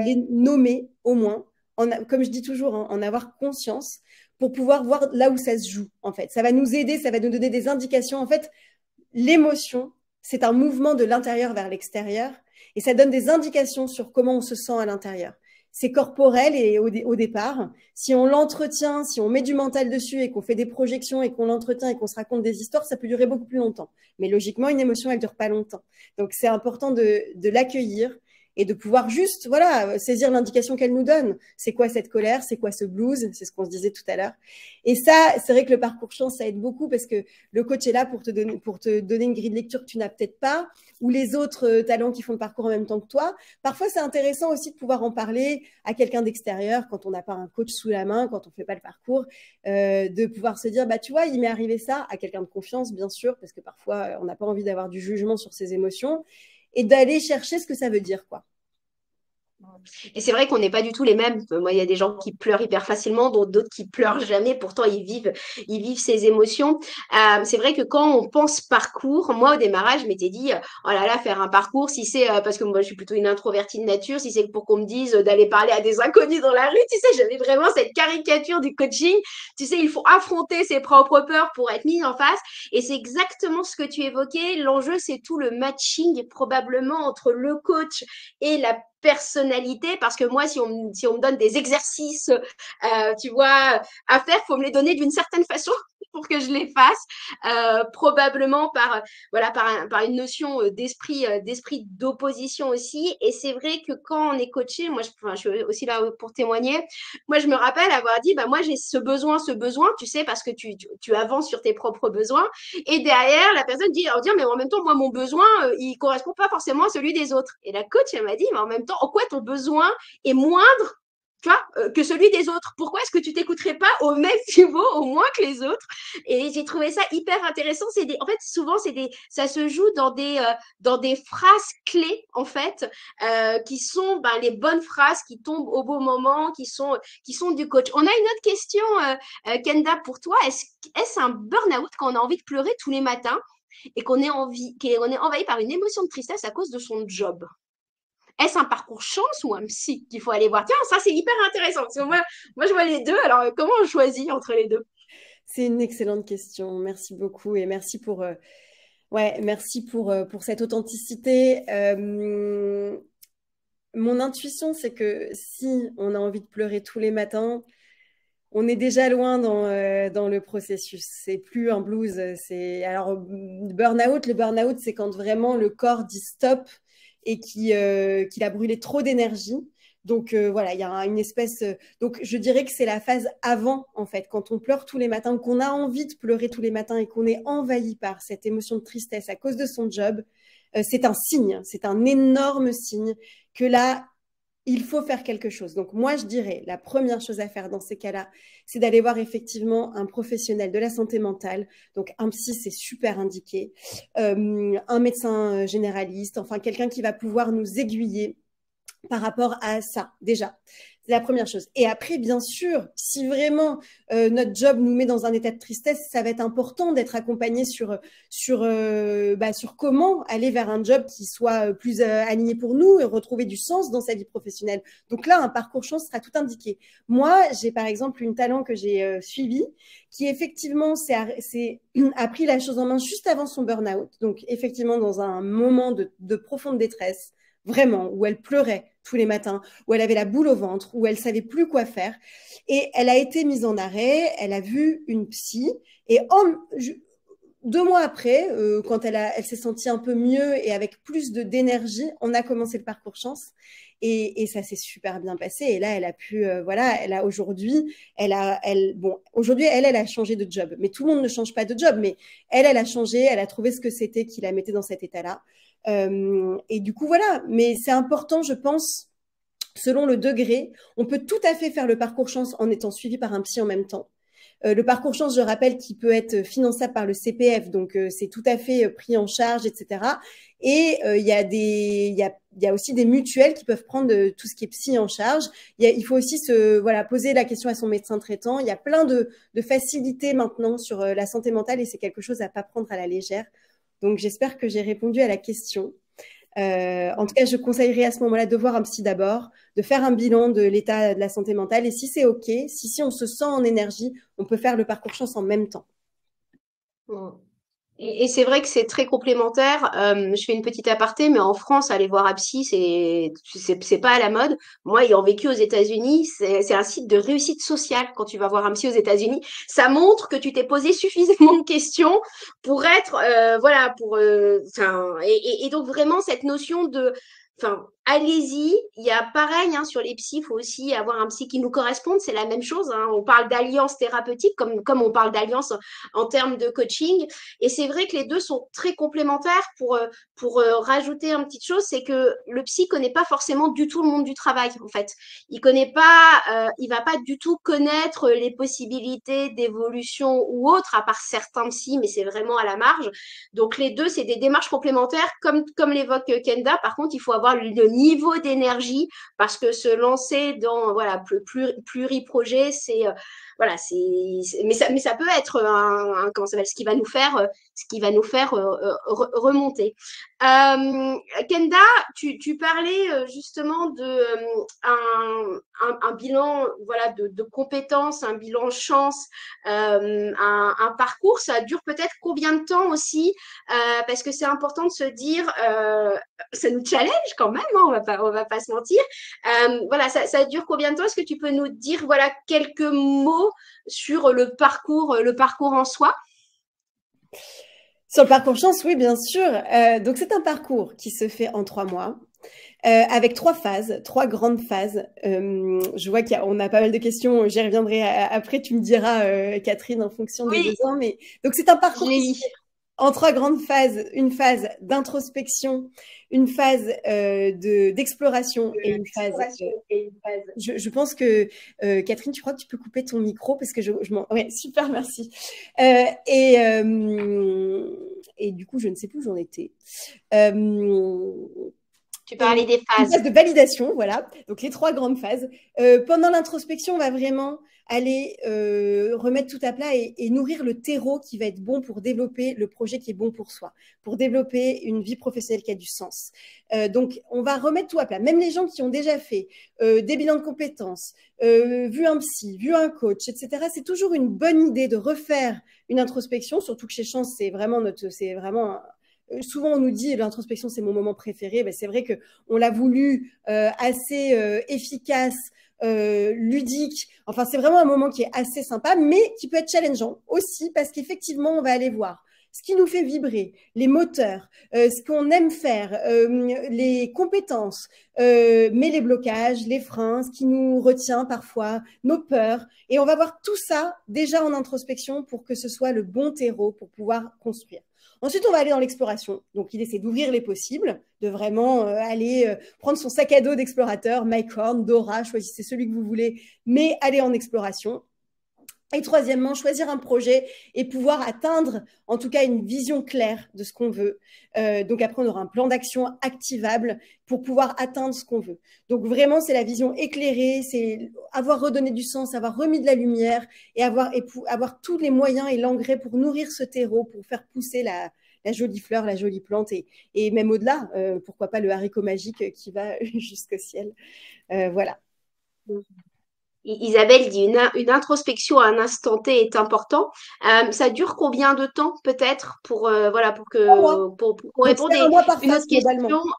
les nommer au moins, comme je dis toujours, hein, en avoir conscience pour pouvoir voir là où ça se joue en fait. Ça va nous aider, ça va nous donner des indications. En fait, l'émotion, c'est un mouvement de l'intérieur vers l'extérieur et ça donne des indications sur comment on se sent à l'intérieur. C'est corporel et au départ, si on l'entretient, si on met du mental dessus et qu'on fait des projections et qu'on l'entretient et qu'on se raconte des histoires, ça peut durer beaucoup plus longtemps. Mais logiquement, une émotion, elle dure pas longtemps. Donc, c'est important de l'accueillir et de pouvoir juste, voilà, saisir l'indication qu'elle nous donne. C'est quoi cette colère? C'est quoi ce blues? C'est ce qu'on se disait tout à l'heure. Et ça, c'est vrai que le parcours Chance, ça aide beaucoup parce que le coach est là pour te donner une grille de lecture que tu n'as peut-être pas, ou les autres talents qui font le parcours en même temps que toi. Parfois, c'est intéressant aussi de pouvoir en parler à quelqu'un d'extérieur quand on n'a pas un coach sous la main, quand on fait pas le parcours, de pouvoir se dire, bah, tu vois, il m'est arrivé ça, à quelqu'un de confiance, bien sûr, parce que parfois, on n'a pas envie d'avoir du jugement sur ses émotions, et d'aller chercher ce que ça veut dire, quoi. Et c'est vrai qu'on n'est pas du tout les mêmes. Moi, il y a des gens qui pleurent hyper facilement, d'autres qui pleurent jamais. Pourtant, ils vivent ces émotions. C'est vrai que quand on pense parcours, moi, au démarrage, je m'étais dit, oh là là, faire un parcours, si c'est, parce que moi, je suis plutôt une introvertie de nature, si c'est pour qu'on me dise d'aller parler à des inconnus dans la rue, tu sais, j'avais vraiment cette caricature du coaching. Tu sais, il faut affronter ses propres peurs pour être mis en face. Et c'est exactement ce que tu évoquais. L'enjeu, c'est tout le matching, probablement, entre le coach et la personnalité, parce que moi, si on me donne des exercices, tu vois, à faire, faut me les donner d'une certaine façon pour que je les fasse, probablement par une notion d'esprit d'opposition aussi. Et c'est vrai que quand on est coaché, moi, je suis aussi là pour témoigner. Moi, je me rappelle avoir dit, bah moi, j'ai ce besoin, tu sais, parce que tu avances sur tes propres besoins. Et derrière, la personne dit, alors dire, mais en même temps, moi, mon besoin, il correspond pas forcément à celui des autres. Et la coach, elle m'a dit, mais en même temps, en quoi ton besoin est moindre, tu vois, que celui des autres? Pourquoi est-ce que tu t'écouterais pas au même niveau, au moins que les autres? Et j'ai trouvé ça hyper intéressant. En fait, souvent, ça se joue dans des phrases clés, en fait, qui sont les bonnes phrases qui tombent au bon moment, qui sont du coach. On a une autre question, Kenda, pour toi. Est-ce un burn-out quand on a envie de pleurer tous les matins et qu'on est envahi par une émotion de tristesse à cause de son job? Est-ce un parcours chance ou un psy qu'il faut aller voir? Tiens, ça c'est hyper intéressant. Parce que moi je vois les deux. Alors comment on choisit entre les deux? C'est une excellente question. Merci beaucoup et merci pour cette authenticité. Mon intuition, c'est que si on a envie de pleurer tous les matins, on est déjà loin dans le processus. C'est plus un blues. Alors le burn-out, c'est quand vraiment le corps dit stop et qu'il a brûlé trop d'énergie. Donc voilà, il y a une espèce. Donc je dirais que c'est la phase avant, en fait, quand on pleure tous les matins, qu'on a envie de pleurer tous les matins et qu'on est envahi par cette émotion de tristesse à cause de son job. C'est un signe, c'est un énorme signe que là, il faut faire quelque chose. Donc moi, je dirais, la première chose à faire dans ces cas-là, c'est d'aller voir effectivement un professionnel de la santé mentale. Donc un psy, c'est super indiqué. Un médecin généraliste, enfin quelqu'un qui va pouvoir nous aiguiller par rapport à ça, déjà. C'est la première chose. Et après, bien sûr, si vraiment notre job nous met dans un état de tristesse, ça va être important d'être accompagné sur comment aller vers un job qui soit plus aligné pour nous et retrouver du sens dans sa vie professionnelle. Donc là, un parcours chance sera tout indiqué. Moi, j'ai par exemple une talent que j'ai suivie qui effectivement a pris la chose en main juste avant son burn-out. Donc effectivement, dans un moment de profonde détresse, vraiment, où elle pleurait tous les matins, où elle avait la boule au ventre, où elle savait plus quoi faire. Et elle a été mise en arrêt, elle a vu une psy, et 2 mois après, quand elle s'est sentie un peu mieux et avec plus d'énergie, on a commencé le parcours chance. Et ça s'est super bien passé. Et là, elle a pu, aujourd'hui, elle a changé de job. Mais tout le monde ne change pas de job. Mais elle a changé, elle a trouvé ce que c'était qui la mettait dans cet état-là. Et du coup, voilà. Mais c'est important, je pense, selon le degré. On peut tout à fait faire le parcours chance en étant suivi par un psy en même temps. Le parcours chance, je rappelle, qui peut être finançable par le CPF, donc c'est tout à fait pris en charge, etc. Et il y a aussi des mutuelles qui peuvent prendre tout ce qui est psy en charge. Il faut aussi poser la question à son médecin traitant. Il y a plein de facilités maintenant sur la santé mentale et c'est quelque chose à pas prendre à la légère. Donc j'espère que j'ai répondu à la question. En tout cas, je conseillerais à ce moment-là de voir un psy d'abord, de faire un bilan de l'état de la santé mentale. Et si c'est OK, si on se sent en énergie, on peut faire le parcours chance en même temps. Mm. Et c'est vrai que c'est très complémentaire. Je fais une petite aparté, mais en France, aller voir un psy, c'est pas à la mode. Moi, ayant vécu aux États-Unis, c'est un site de réussite sociale quand tu vas voir un psy aux États-Unis. Ça montre que tu t'es posé suffisamment de questions pour être, et donc vraiment cette notion de, enfin, allez-y. Il y a pareil, hein, sur les psys, il faut aussi avoir un psy qui nous corresponde. C'est la même chose, hein. On parle d'alliance thérapeutique comme on parle d'alliance en termes de coaching. Et c'est vrai que les deux sont très complémentaires. Pour rajouter une petite chose, c'est que le psy connaît pas forcément du tout le monde du travail, en fait. Il va pas du tout connaître les possibilités d'évolution ou autres, à part certains psys, mais c'est vraiment à la marge. Donc les deux, c'est des démarches complémentaires, comme l'évoque Kenda. Par contre, il faut avoir le niveau d'énergie parce que se lancer dans pluriprojet, mais ça peut être comment ça s'appelle, ce qui va nous faire remonter. Kenda, tu parlais justement de un bilan de compétences, un bilan chance, un parcours. Ça dure peut-être combien de temps aussi, parce que c'est important de se dire, ça nous challenge quand même, hein, on va pas se mentir. Ça dure combien de temps? Est-ce que tu peux nous dire quelques mots sur le parcours en soi? Sur le parcours chance, oui, bien sûr. Donc, c'est un parcours qui se fait en 3 mois. Avec 3 phases, 3 grandes phases. Je vois qu'on a pas mal de questions, j'y reviendrai après, tu me diras, Catherine, en fonction des besoins. Mais... Donc, c'est un parcours qui se fait en 3 grandes phases. Une phase d'introspection, une phase d'exploration et une phase... Je pense que, Catherine, tu crois que tu peux couper ton micro parce que Ouais, super, merci. Et du coup, je ne sais plus où j'en étais. Tu parlais des phases. Une phase de validation, voilà. Donc, les 3 grandes phases. Pendant l'introspection, on va vraiment aller remettre tout à plat et nourrir le terreau qui va être bon pour développer le projet qui est bon pour soi, pour développer une vie professionnelle qui a du sens. Donc, on va remettre tout à plat. Même les gens qui ont déjà fait des bilans de compétences, vu un psy, vu un coach, etc., c'est toujours une bonne idée de refaire une introspection, surtout que chez Chance, c'est vraiment souvent, on nous dit l'introspection, c'est mon moment préféré. Ben, c'est vrai qu'on l'a voulu assez efficace, ludique. Enfin, c'est vraiment un moment qui est assez sympa, mais qui peut être challengeant aussi parce qu'effectivement, on va aller voir ce qui nous fait vibrer, les moteurs, ce qu'on aime faire, les compétences, mais les blocages, les freins, ce qui nous retient parfois, nos peurs. Et on va voir tout ça déjà en introspection pour que ce soit le bon terreau pour pouvoir construire. Ensuite, on va aller dans l'exploration. Donc, l'idée, c'est d'ouvrir les possibles, de vraiment aller prendre son sac à dos d'explorateur, Mike Horn, Dora, choisissez celui que vous voulez, mais aller en exploration. Et troisièmement, choisir un projet et pouvoir atteindre, en tout cas, une vision claire de ce qu'on veut. Donc après, on aura un plan d'action activable pour pouvoir atteindre ce qu'on veut. Donc vraiment, c'est la vision éclairée, c'est avoir redonné du sens, avoir remis de la lumière et avoir tous les moyens et l'engrais pour nourrir ce terreau, pour faire pousser la jolie fleur, la jolie plante et même au-delà, pourquoi pas le haricot magique qui va jusqu'au ciel. Voilà. Isabelle dit une introspection à un instant T est important. Ça dure combien de temps peut-être pour voilà Trois mois. pour Donc, répondre c'est un mois par une phase, autre globalement. question.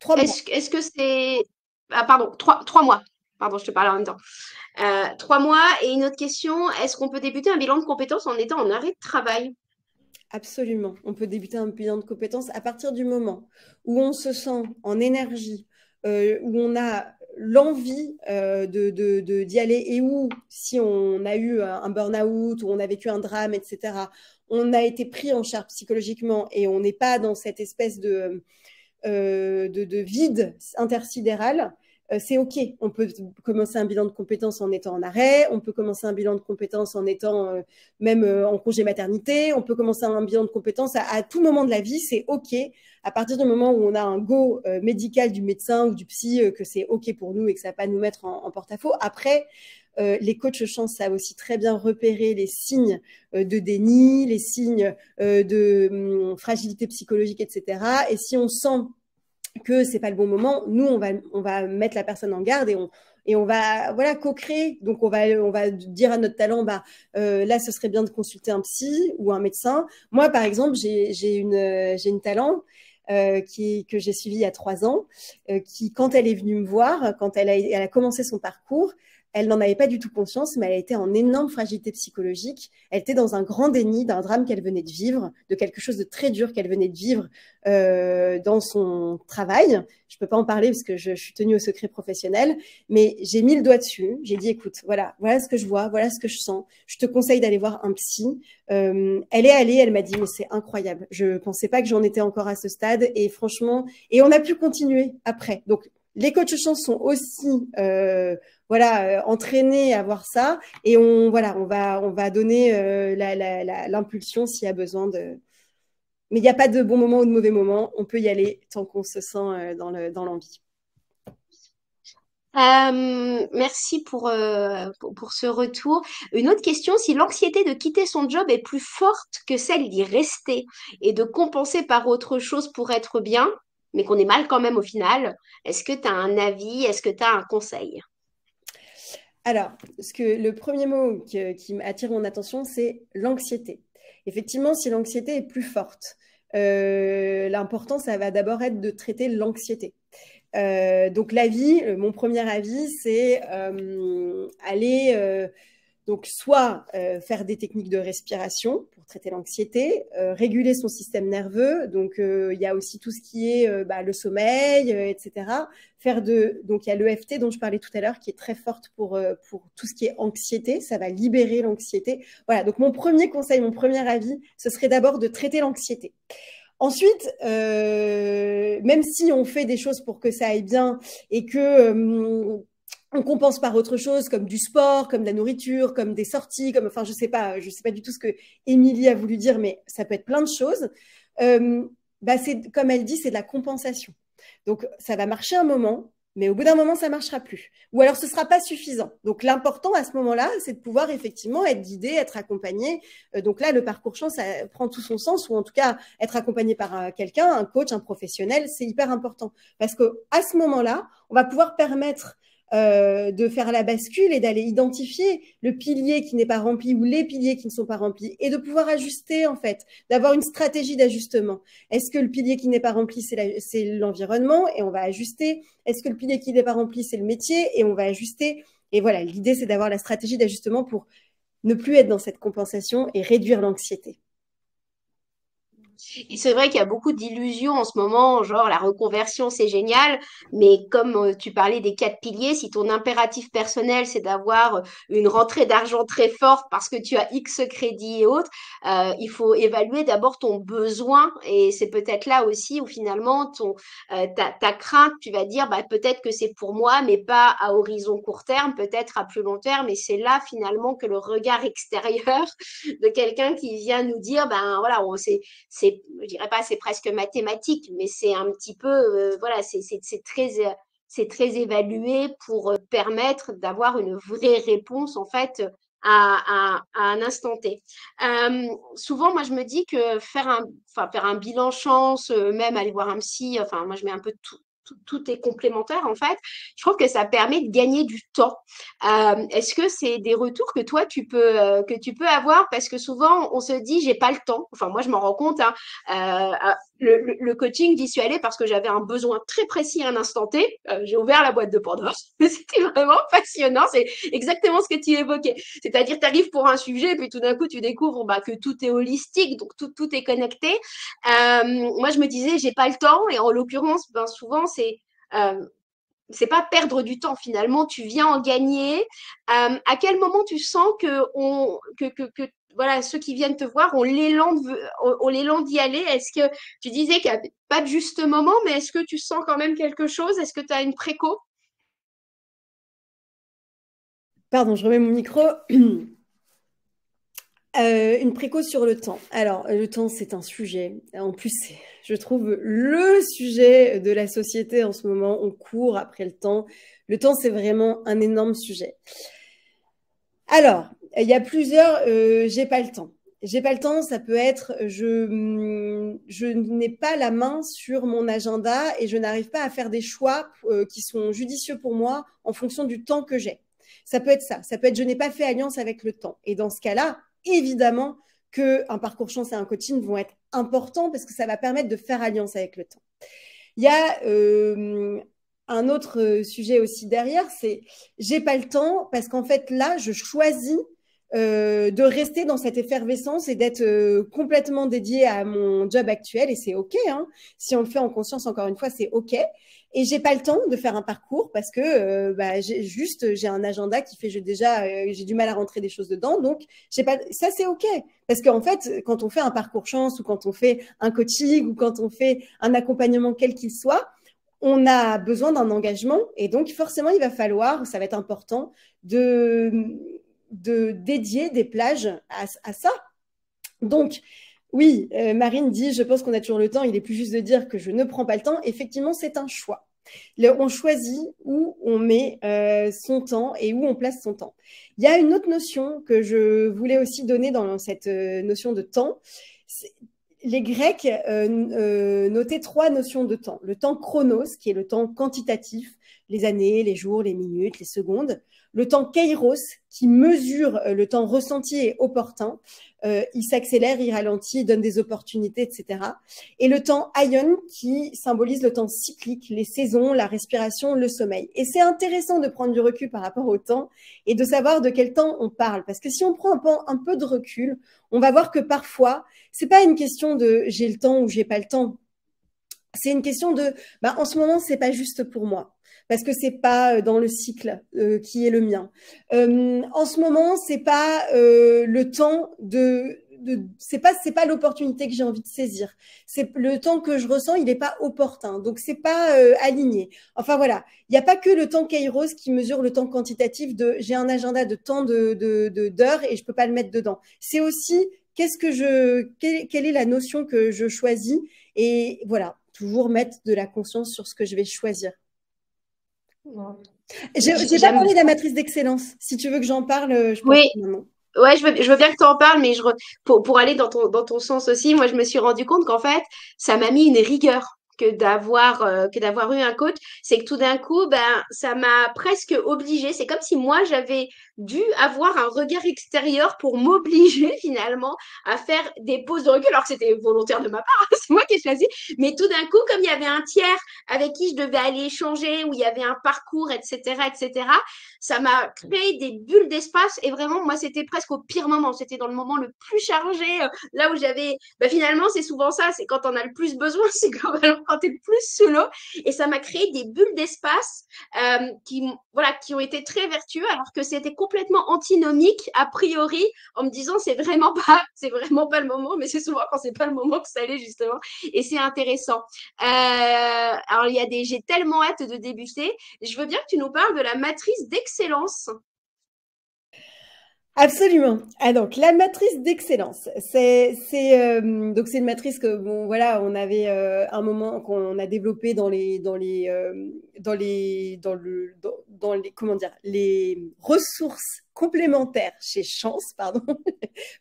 3 mois. Est-ce que c'est ah pardon 3 mois. Pardon, je te parle en même temps. 3 mois et une autre question. Est-ce qu'on peut débuter un bilan de compétences en étant en arrêt de travail? Absolument. On peut débuter un bilan de compétences à partir du moment où on se sent en énergie, où on a l'envie d'y aller et où, si on a eu un burn-out ou on a vécu un drame, etc., on a été pris en charge psychologiquement et on n'est pas dans cette espèce de vide intersidéral, c'est OK. On peut commencer un bilan de compétences en étant en arrêt, on peut commencer un bilan de compétences en étant même en congé maternité, on peut commencer un bilan de compétences à tout moment de la vie, c'est OK. À partir du moment où on a un go médical du médecin ou du psy, que c'est OK pour nous et que ça ne va pas nous mettre en porte-à-faux. Après, les coachs chance savent aussi très bien repérer les signes de déni, les signes de fragilité psychologique, etc. Et si on sent que c'est pas le bon moment, nous on va mettre la personne en garde et on va voilà co-créer. Donc on va dire à notre talent là ce serait bien de consulter un psy ou un médecin. Moi par exemple j'ai une talent que j'ai suivie il y a 3 ans, qui quand elle est venue me voir, quand elle a commencé son parcours, elle n'en avait pas du tout conscience, mais elle était en énorme fragilité psychologique. Elle était dans un grand déni d'un drame qu'elle venait de vivre, de quelque chose de très dur qu'elle venait de vivre dans son travail. Je peux pas en parler parce que je suis tenue au secret professionnel, mais j'ai mis le doigt dessus. J'ai dit, écoute, voilà ce que je vois, voilà ce que je sens. Je te conseille d'aller voir un psy. Elle est allée, elle m'a dit, mais c'est incroyable. Je pensais pas que j'en étais encore à ce stade et franchement, et on a pu continuer après. Donc, les coachs chance sont aussi entraînés à voir ça et on va donner l'impulsion s'il y a besoin de. Mais il n'y a pas de bon moment ou de mauvais moment. On peut y aller tant qu'on se sent dans l'envie. Merci pour ce retour. Une autre question, si l'anxiété de quitter son job est plus forte que celle d'y rester et de compenser par autre chose pour être bien, mais qu'on est mal quand même au final, est-ce que tu as un avis, est-ce que tu as un conseil? Alors, le premier mot qui attire mon attention, c'est l'anxiété. Effectivement, si l'anxiété est plus forte, l'important, ça va d'abord être de traiter l'anxiété. Donc l'avis, mon premier avis, c'est aller donc soit faire des techniques de respiration pour traiter l'anxiété, réguler son système nerveux. Donc il y a aussi tout ce qui est le sommeil, etc. Donc il y a l'EFT dont je parlais tout à l'heure qui est très forte pour tout ce qui est anxiété. Ça va libérer l'anxiété. Voilà. Donc mon premier conseil, mon premier avis, ce serait d'abord de traiter l'anxiété. Ensuite, même si on fait des choses pour que ça aille bien et que on compense par autre chose, comme du sport, comme de la nourriture, comme des sorties, enfin je sais pas du tout ce que Émilie a voulu dire, mais ça peut être plein de choses. C'est comme elle dit, c'est de la compensation. Donc ça va marcher un moment, mais au bout d'un moment, ça ne marchera plus. Ou alors, ce ne sera pas suffisant. Donc, l'important à ce moment-là, c'est de pouvoir effectivement être guidé, être accompagné. Donc là, le parcours chance, ça prend tout son sens, ou en tout cas, être accompagné par quelqu'un, un coach, un professionnel, c'est hyper important. Parce qu'à ce moment-là, on va pouvoir permettre de faire la bascule et d'aller identifier le pilier qui n'est pas rempli ou les piliers qui ne sont pas remplis et de pouvoir ajuster en fait, d'avoir une stratégie d'ajustement. Est-ce que le pilier qui n'est pas rempli, c'est l'environnement et on va ajuster? Est-ce que le pilier qui n'est pas rempli, c'est le métier et on va ajuster? Et voilà, l'idée, c'est d'avoir la stratégie d'ajustement pour ne plus être dans cette compensation et réduire l'anxiété. Et c'est vrai qu'il y a beaucoup d'illusions en ce moment, genre la reconversion, c'est génial, mais comme tu parlais des 4 piliers, si ton impératif personnel, c'est d'avoir une rentrée d'argent très forte parce que tu as X crédits et autres, il faut évaluer d'abord ton besoin. Et c'est peut-être là aussi où finalement ta crainte, tu vas dire, bah, peut-être que c'est pour moi, mais pas à horizon court terme, peut-être à plus long terme. Et c'est là finalement que le regard extérieur de quelqu'un qui vient nous dire, ben voilà, je dirais pas, c'est presque mathématique, mais c'est un petit peu, voilà, c'est très évalué pour permettre d'avoir une vraie réponse en fait à un instant T. Souvent, moi, je me dis que faire un bilan chance, même aller voir un psy, enfin, moi, je mets un peu tout est complémentaire en fait. Je trouve que ça permet de gagner du temps. Est-ce que c'est des retours que tu peux avoir parce que souvent on se dit j'ai pas le temps. Enfin moi je m'en rends compte. Hein, le coaching, j'y suis allée parce que j'avais un besoin très précis à un instant T. J'ai ouvert la boîte de Pandore. C'était vraiment passionnant. C'est exactement ce que tu évoquais. C'est-à-dire tu arrives pour un sujet puis tout d'un coup tu découvres bah, que tout est holistique, donc tout est connecté. Moi je me disais j'ai pas le temps et en l'occurrence ben souvent euh, c'est pas perdre du temps finalement, tu viens en gagner. À quel moment tu sens que voilà, ceux qui viennent te voir ont l'élan d'y aller? Est-ce que tu disais qu'il n'y a pas de juste moment, mais est-ce que tu sens quand même quelque chose? Est-ce que tu as une préco? Pardon, je remets mon micro. Une préco sur le temps. Alors, le temps, c'est un sujet. En plus, c'est, je trouve, le sujet de la société en ce moment. On court après le temps. Le temps, c'est vraiment un énorme sujet. Alors, il y a plusieurs. J'ai pas le temps. J'ai pas le temps. Ça peut être je n'ai pas la main sur mon agenda et je n'arrive pas à faire des choix qui sont judicieux pour moi en fonction du temps que j'ai. Ça peut être ça. Ça peut être je n'ai pas fait alliance avec le temps. Et dans ce cas-là, évidemment qu'un parcours chance et un coaching vont être importants parce que ça va permettre de faire alliance avec le temps. Il y a un autre sujet aussi derrière, c'est j'ai pas le temps parce qu'en fait là, je choisis de rester dans cette effervescence et d'être complètement dédié à mon job actuel et c'est ok. Hein. Si on le fait en conscience, encore une fois, c'est ok. Et j'ai pas le temps de faire un parcours parce que bah, j'ai un agenda qui fait j'ai du mal à rentrer des choses dedans, donc j'ai pas ça c'est ok parce qu'en fait quand on fait un parcours chance ou quand on fait un coaching ou quand on fait un accompagnement quel qu'il soit, on a besoin d'un engagement et donc forcément il va falloir, ça va être important de dédier des plages à ça. Donc, oui, Marine dit, je pense qu'on a toujours le temps, il est plus juste de dire que je ne prends pas le temps. Effectivement, c'est un choix. On choisit où on met son temps et où on place son temps. Il y a une autre notion que je voulais aussi donner dans cette notion de temps. Les Grecs notaient 3 notions de temps. Le temps chronos, qui est le temps quantitatif, les années, les jours, les minutes, les secondes. Le temps kairos, qui mesure le temps ressenti et opportun. Il s'accélère, il ralentit, il donne des opportunités, etc. Et le temps aion, qui symbolise le temps cyclique, les saisons, la respiration, le sommeil. Et c'est intéressant de prendre du recul par rapport au temps et de savoir de quel temps on parle. Parce que si on prend un peu de recul, on va voir que parfois, c'est pas une question de j'ai le temps ou j'ai pas le temps. C'est une question de en ce moment, c'est pas juste pour moi parce que c'est pas dans le cycle qui est le mien. En ce moment, c'est pas le temps c'est pas l'opportunité que j'ai envie de saisir. C'est le temps que je ressens, il n'est pas opportun. Donc c'est pas aligné. Enfin voilà, il n'y a pas que le temps Kairos qui mesure le temps quantitatif de j'ai un agenda de temps d'heures et je peux pas le mettre dedans. C'est aussi quelle est la notion que je choisis et voilà, toujours mettre de la conscience sur ce que je vais choisir. J'ai pas parlé de la matrice d'excellence. Si tu veux que j'en parle, je peux. Oui. Ouais, je veux bien que tu en parles, mais pour aller dans ton sens aussi, moi, je me suis rendu compte qu'en fait, ça m'a mis une rigueur que d'avoir eu un coach. C'est que tout d'un coup, ben, ça m'a presque obligée. C'est comme si moi, j'avais dû avoir un regard extérieur pour m'obliger finalement à faire des pauses de recul, alors que c'était volontaire de ma part, c'est moi qui ai choisi. Mais tout d'un coup, comme il y avait un tiers avec qui je devais aller échanger, où il y avait un parcours, etc., ça m'a créé des bulles d'espace. Et vraiment, moi, c'était presque au pire moment. C'était dans le moment le plus chargé, là où j'avais, bah, finalement, c'est souvent ça, c'est quand on a le plus besoin, c'est quand t'es le plus sous l'eau. Et ça m'a créé des bulles d'espace voilà, qui ont été très vertueux, alors que c'était complètement antinomique a priori, en me disant c'est vraiment pas le moment, mais c'est souvent quand c'est pas le moment que ça l'est justement, et c'est intéressant. Alors j'ai tellement hâte de débuter. Je veux bien que tu nous parles de la matrice d'excellence. Absolument. Ah donc la matrice d'excellence, donc c'est une matrice que bon voilà on avait un moment qu'on a développé dans les comment dire les ressources complémentaires chez Chance pardon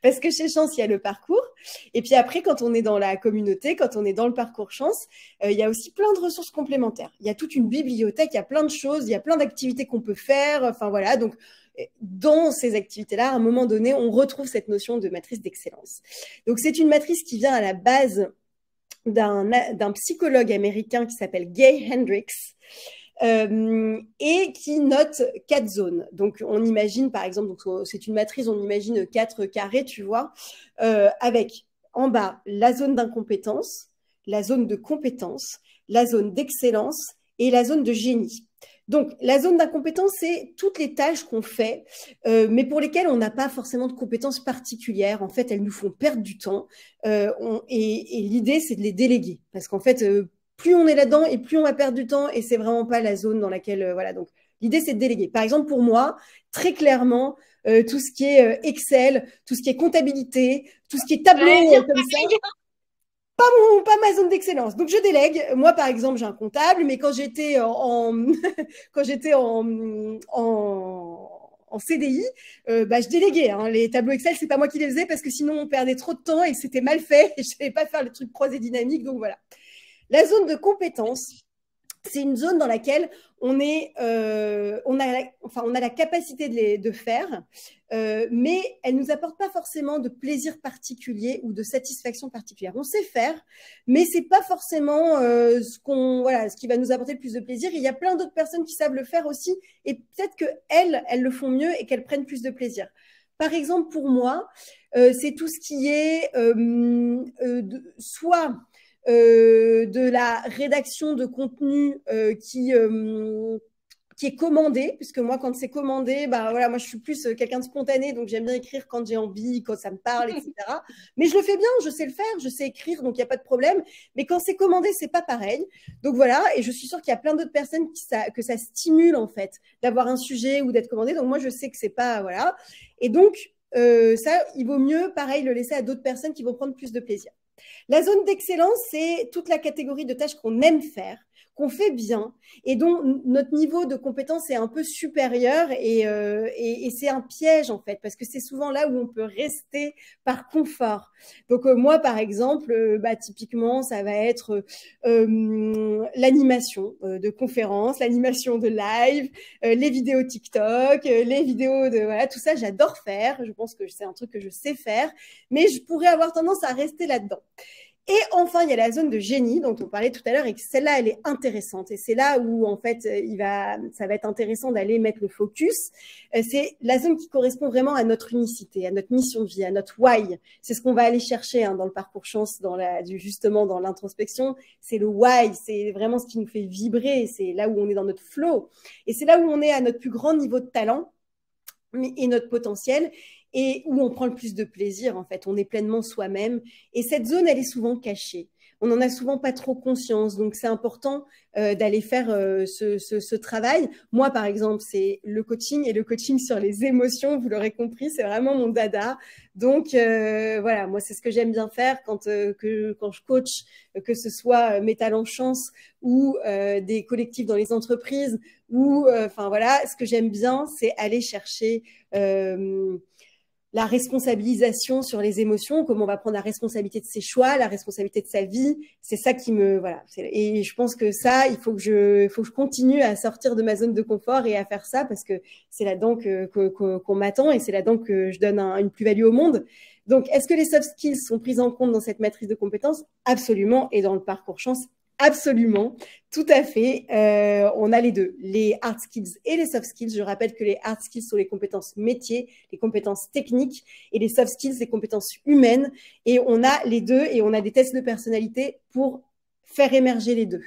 parce que chez Chance il y a le parcours et puis après quand on est dans la communauté quand on est dans le parcours Chance il y a aussi plein de ressources complémentaires. Il y a toute une bibliothèque, il y a plein de choses, il y a plein d'activités qu'on peut faire. Enfin voilà donc dans ces activités-là, à un moment donné, on retrouve cette notion de matrice d'excellence. Donc, c'est une matrice qui vient à la base d'un psychologue américain qui s'appelle Gay Hendricks et qui note 4 zones. Donc, on imagine, par exemple, c'est une matrice, on imagine 4 carrés, tu vois, avec en bas la zone d'incompétence, la zone de compétence, la zone d'excellence et la zone de génie. Donc, la zone d'incompétence, c'est toutes les tâches qu'on fait, mais pour lesquelles on n'a pas forcément de compétences particulières. En fait, elles nous font perdre du temps. Et l'idée, c'est de les déléguer. Parce qu'en fait, plus on est là-dedans et plus on va perdre du temps. Et c'est vraiment pas la zone dans laquelle... voilà, donc l'idée, c'est de déléguer. Par exemple, pour moi, très clairement, tout ce qui est Excel, tout ce qui est comptabilité, tout ce qui est tableau comme ça, pas ma zone d'excellence. Donc, je délègue. Moi, par exemple, j'ai un comptable, mais quand j'étais quand j'étais en CDI, je déléguais. Hein. Les tableaux Excel, c'est pas moi qui les faisais parce que sinon, on perdait trop de temps et c'était mal fait et je savais pas faire les trucs croisés dynamiques. Donc, voilà. La zone de compétence, c'est une zone dans laquelle on a la capacité de faire, mais elle ne nous apporte pas forcément de plaisir particulier ou de satisfaction particulière. On sait faire, mais c'est pas forcément ce qui va nous apporter le plus de plaisir. Il y a plein d'autres personnes qui savent le faire aussi, et peut-être que elles le font mieux et qu'elles prennent plus de plaisir. Par exemple, pour moi, c'est tout ce qui est soit de la rédaction de contenu qui est commandé, puisque moi, quand c'est commandé, voilà, moi, je suis plus quelqu'un de spontané, donc j'aime bien écrire quand j'ai envie, quand ça me parle, etc. Mais je le fais bien, je sais le faire, je sais écrire, donc il n'y a pas de problème. Mais quand c'est commandé, c'est pas pareil. Donc voilà, et je suis sûre qu'il y a plein d'autres personnes que ça stimule, en fait, d'avoir un sujet ou d'être commandé. Donc moi, je sais que c'est pas, voilà. Et donc, ça, il vaut mieux, pareil, le laisser à d'autres personnes qui vont prendre plus de plaisir. La zone d'excellence, c'est toute la catégorie de tâches qu'on aime faire, qu'on fait bien et dont notre niveau de compétence est un peu supérieur et c'est un piège en fait parce que c'est souvent là où on peut rester par confort. Donc moi par exemple, typiquement ça va être l'animation de conférences, l'animation de live, les vidéos TikTok, les vidéos de voilà tout ça j'adore faire. Je pense que c'est un truc que je sais faire, mais je pourrais avoir tendance à rester là-dedans. Et enfin, il y a la zone de génie dont on parlait tout à l'heure et que celle-là, elle est intéressante. Et c'est là où, en fait, ça va être intéressant d'aller mettre le focus. C'est la zone qui correspond vraiment à notre unicité, à notre mission de vie, à notre why. C'est ce qu'on va aller chercher dans le parcours chance, justement dans l'introspection. C'est le why, c'est vraiment ce qui nous fait vibrer. C'est là où on est dans notre flow. Et c'est là où on est à notre plus grand niveau de talent et notre potentiel. Et où on prend le plus de plaisir, en fait. On est pleinement soi-même. Et cette zone, elle est souvent cachée. On n'en a souvent pas trop conscience. Donc, c'est important d'aller faire ce travail. Moi, par exemple, c'est le coaching et le coaching sur les émotions. Vous l'aurez compris, c'est vraiment mon dada. Donc, voilà, moi, c'est ce que j'aime bien faire quand je coach, que ce soit mes talents chance ou des collectifs dans les entreprises ou, voilà, ce que j'aime bien, c'est aller chercher la responsabilisation sur les émotions, comment on va prendre la responsabilité de ses choix, la responsabilité de sa vie. C'est ça qui me, voilà. Et je pense que ça, il faut que je continue à sortir de ma zone de confort et à faire ça parce que c'est là-dedans qu'on m'attend et c'est là-dedans que je donne une plus-value au monde. Donc, est-ce que les soft skills sont prises en compte dans cette matrice de compétences? Absolument. Et dans le parcours chance, absolument, tout à fait. On a les deux, les hard skills et les soft skills. Je rappelle que les hard skills sont les compétences métiers, les compétences techniques, et les soft skills, les compétences humaines. Et on a les deux, et on a des tests de personnalité pour faire émerger les deux.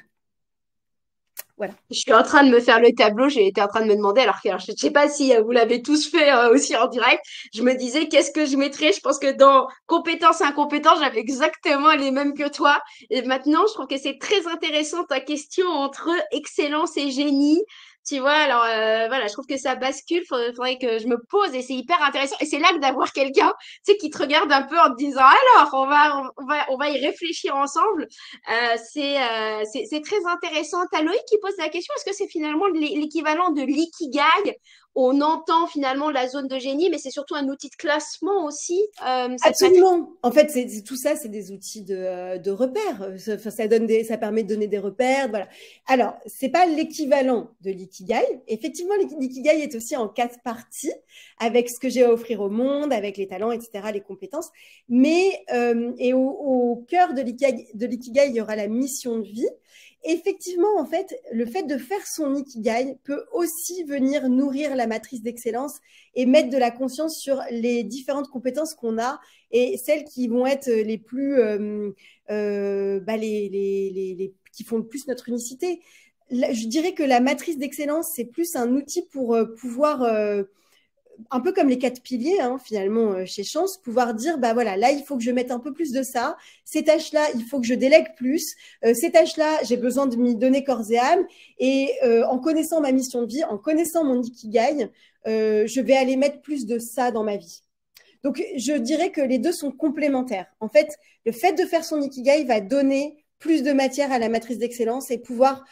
Voilà. Je suis en train de me faire le tableau, j'ai été en train de me demander, alors que je ne sais pas si vous l'avez tous fait aussi en direct, je me disais qu'est-ce que je mettrais, je pense que dans compétences et incompétences, j'avais exactement les mêmes que toi. Et maintenant, je trouve que c'est très intéressant ta question entre excellence et génie. Tu vois, alors voilà, je trouve que ça bascule, faudrait que je me pose et c'est hyper intéressant. Et c'est là que d'avoir quelqu'un, tu sais, qui te regarde un peu en te disant, alors, on va y réfléchir ensemble. C'est très intéressant. T'as Loïc qui pose la question, est-ce que c'est finalement l'équivalent de l'ikigai? On entend finalement la zone de génie, mais c'est surtout un outil de classement aussi, cette matrice. Absolument. En fait, tout ça, c'est des outils de repères. Ça permet de donner des repères. Voilà. Alors, c'est pas l'équivalent de l'ikigai. Effectivement, l'ikigai est aussi en 4 parties, avec ce que j'ai à offrir au monde, avec les talents, etc., les compétences. Mais et au cœur de l'ikigai, il y aura la mission de vie. Effectivement, en fait, le fait de faire son ikigai peut aussi venir nourrir la matrice d'excellence et mettre de la conscience sur les différentes compétences qu'on a et celles qui vont être les plus, qui font le plus notre unicité. Je dirais que la matrice d'excellence, c'est plus un outil pour pouvoir un peu comme les 4 piliers, hein, finalement, chez Chance, pouvoir dire, bah voilà, là, il faut que je mette un peu plus de ça. Ces tâches-là, il faut que je délègue plus. Ces tâches-là, j'ai besoin de m'y donner corps et âme. Et en connaissant ma mission de vie, en connaissant mon ikigai, je vais aller mettre plus de ça dans ma vie. Donc, je dirais que les deux sont complémentaires. En fait, le fait de faire son ikigai va donner plus de matière à la matrice d'excellence et pouvoir,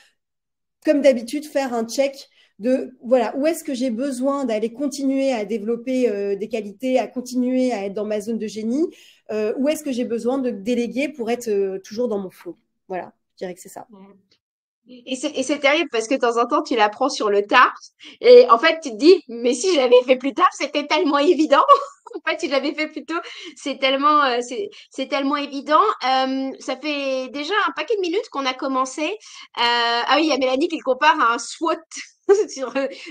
comme d'habitude, faire un check de voilà, où est-ce que j'ai besoin d'aller continuer à développer des qualités, à continuer à être dans ma zone de génie, où est-ce que j'ai besoin de déléguer pour être toujours dans mon flow. Voilà, je dirais que c'est ça. Et c'est terrible parce que de temps en temps, tu l'apprends sur le tard. Et en fait, tu te dis, mais si j'avais fait plus tard, c'était tellement évident. En fait, si je l'avais fait plus tôt, c'est tellement évident. Ça fait déjà un paquet de minutes qu'on a commencé. Ah oui, il y a Mélanie qui le compare à un SWOT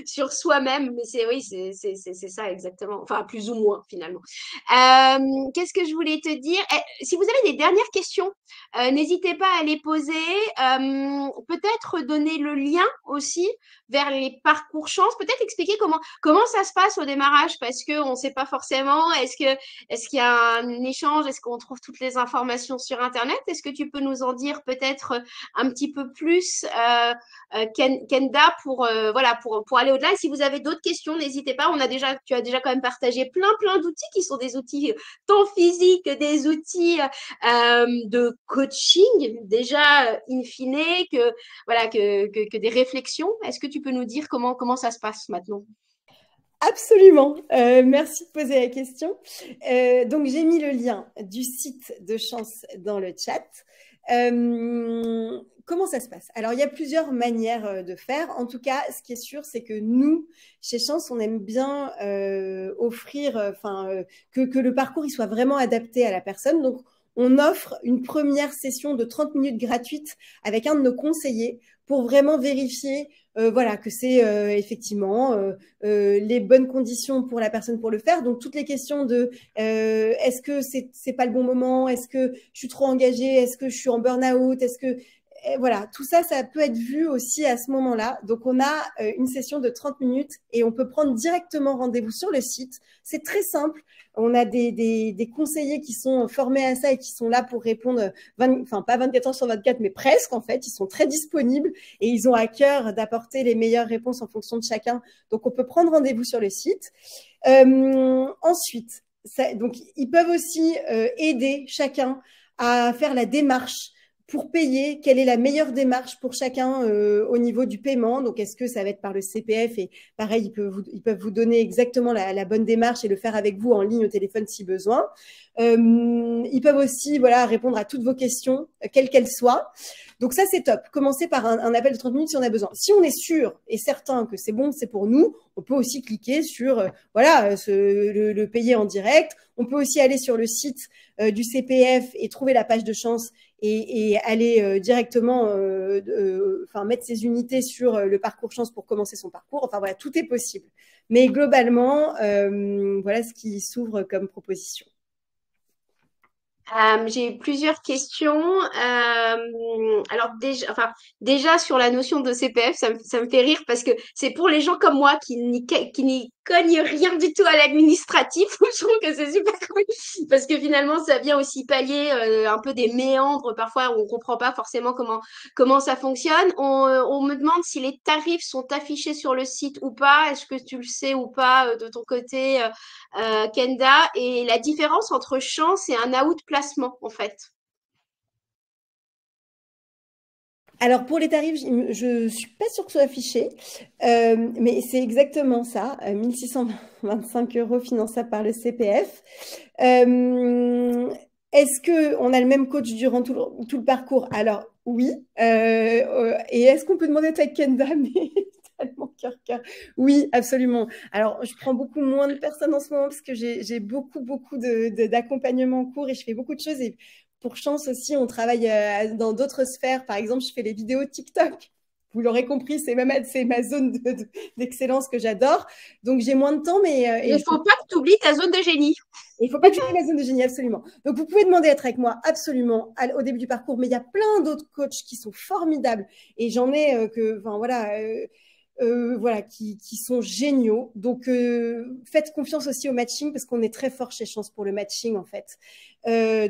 sur, soi-même. Mais oui, c'est ça exactement. Enfin, plus ou moins finalement. Qu'est-ce que je voulais te dire? Si vous avez des dernières questions, n'hésitez pas à les poser. Peut-être donner le lien aussi vers les parcours chance. Peut-être expliquer comment ça se passe au démarrage parce que on ne sait pas forcément. Est-ce qu'il y a un échange? Est-ce qu'on trouve toutes les informations sur Internet? Est-ce que tu peux nous en dire peut-être un petit peu plus, Kenda, voilà, pour aller au-delà? Et si vous avez d'autres questions, n'hésitez pas. Tu as déjà quand même partagé plein d'outils qui sont des outils tant physiques, des outils de coaching déjà in fine, que des réflexions. Est-ce que tu peux nous dire comment ça se passe maintenant? Absolument. Merci de poser la question. Donc, j'ai mis le lien du site de Chance dans le chat. Comment ça se passe? Alors, il y a plusieurs manières de faire. En tout cas, ce qui est sûr, c'est que nous, chez Chance, on aime bien offrir, que le parcours il soit vraiment adapté à la personne. Donc, on offre une première session de 30 minutes gratuite avec un de nos conseillers pour vraiment vérifier voilà, que c'est effectivement les bonnes conditions pour la personne pour le faire. Donc, toutes les questions de est-ce que c'est pas le bon moment? Est-ce que je suis trop engagée? Est-ce que je suis en burn-out? Est-ce que voilà, tout ça, ça peut être vu aussi à ce moment-là. Donc, on a une session de 30 minutes et on peut prendre directement rendez-vous sur le site. C'est très simple. On a des conseillers qui sont formés à ça et qui sont là pour répondre, pas 24 heures sur 24, mais presque en fait. Ils sont très disponibles et ils ont à cœur d'apporter les meilleures réponses en fonction de chacun. Donc, on peut prendre rendez-vous sur le site. Ensuite, donc, ils peuvent aussi aider chacun à faire la démarche pour payer, quelle est la meilleure démarche pour chacun au niveau du paiement. Donc, est-ce que ça va être par le CPF? Et pareil, ils peuvent vous donner exactement la bonne démarche et le faire avec vous en ligne au téléphone si besoin. Ils peuvent aussi voilà, répondre à toutes vos questions, quelles qu'elles soient. Donc ça, c'est top. Commencez par un appel de 30 minutes si on a besoin. Si on est sûr et certain que c'est bon, c'est pour nous, on peut aussi cliquer sur voilà, le payer en direct. On peut aussi aller sur le site du CPF et trouver la page de chance et aller directement mettre ses unités sur le parcours chance pour commencer son parcours. Enfin voilà, tout est possible. Mais globalement, voilà ce qui s'ouvre comme proposition. J'ai plusieurs questions. Alors déjà sur la notion de CPF, ça me fait rire parce que c'est pour les gens comme moi qui n'y cognent rien du tout à l'administratif. Je trouve que c'est super cool parce que finalement ça vient aussi pallier un peu des méandres parfois où on comprend pas forcément comment ça fonctionne. On me demande si les tarifs sont affichés sur le site ou pas. Est-ce que tu le sais ou pas de ton côté? Kenda, et la différence entre chance et un out placement, en fait. Alors pour les tarifs, je suis pas sûre que ce soit affiché, mais c'est exactement ça, 1625 € finançables par le CPF. Est-ce qu'on a le même coach durant tout le parcours? Alors oui. Et est-ce qu'on peut demander avec Kenda? Mais tellement cœur. Oui, absolument. Alors, je prends beaucoup moins de personnes en ce moment parce que j'ai beaucoup d'accompagnement en cours et je fais beaucoup de choses. Et pour chance aussi, on travaille dans d'autres sphères. Par exemple, je fais les vidéos TikTok. Vous l'aurez compris, c'est ma zone d'excellence que j'adore. Donc, j'ai moins de temps, mais... Il ne faut pas que tu oublies ta zone de génie. Il ne faut pas que j'oublie ma zone de génie, absolument. Donc, vous pouvez demander à être avec moi, absolument, au début du parcours. Mais il y a plein d'autres coachs qui sont formidables. Et j'en ai voilà, qui sont géniaux. Donc, faites confiance aussi au matching parce qu'on est très fort chez Chance pour le matching, en fait.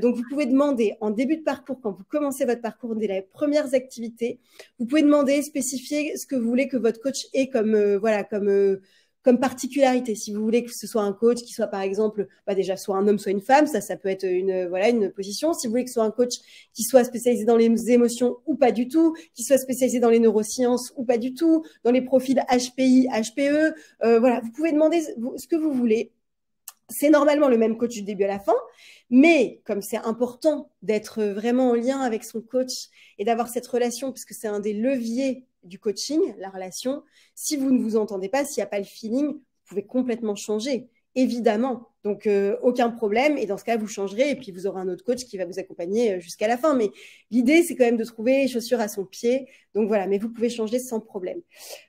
Donc, vous pouvez demander en début de parcours, quand vous commencez votre parcours dès les premières activités, vous pouvez demander, spécifier ce que vous voulez que votre coach ait comme particularité. Si vous voulez que ce soit un coach qui soit, par exemple, déjà soit un homme, soit une femme, ça peut être une position. Si vous voulez que ce soit un coach qui soit spécialisé dans les émotions ou pas du tout, qui soit spécialisé dans les neurosciences ou pas du tout, dans les profils HPI, HPE, voilà, vous pouvez demander ce que vous voulez. C'est normalement le même coach du début à la fin, mais comme c'est important d'être vraiment en lien avec son coach et d'avoir cette relation, puisque c'est un des leviers du coaching, la relation, si vous ne vous entendez pas, s'il n'y a pas le feeling, vous pouvez complètement changer, évidemment. Donc, aucun problème. Et dans ce cas, vous changerez et puis vous aurez un autre coach qui va vous accompagner jusqu'à la fin. Mais l'idée, c'est quand même de trouver les chaussures à son pied. Donc, voilà, mais vous pouvez changer sans problème.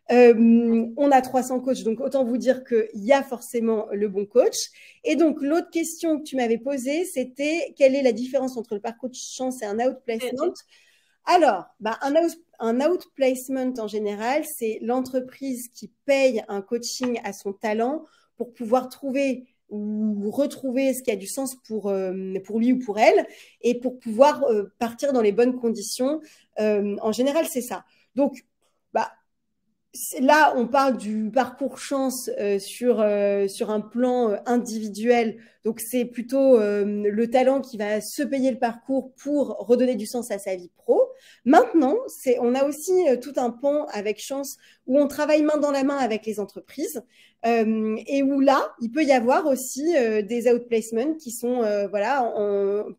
On a 300 coachs, donc autant vous dire qu'il y a forcément le bon coach. Et donc, l'autre question que tu m'avais posée, c'était quelle est la différence entre le parcours de chance et un outplacement? Alors, un outplacement en général, c'est l'entreprise qui paye un coaching à son talent pour pouvoir trouver ou retrouver ce qui a du sens pour lui ou pour elle et pour pouvoir partir dans les bonnes conditions. En général, c'est ça. Donc, là, on parle du parcours chance sur un plan individuel. Donc, c'est plutôt le talent qui va se payer le parcours pour redonner du sens à sa vie pro. Maintenant, on a aussi tout un pan avec Chance où on travaille main dans la main avec les entreprises et où là, il peut y avoir aussi des outplacements qui sont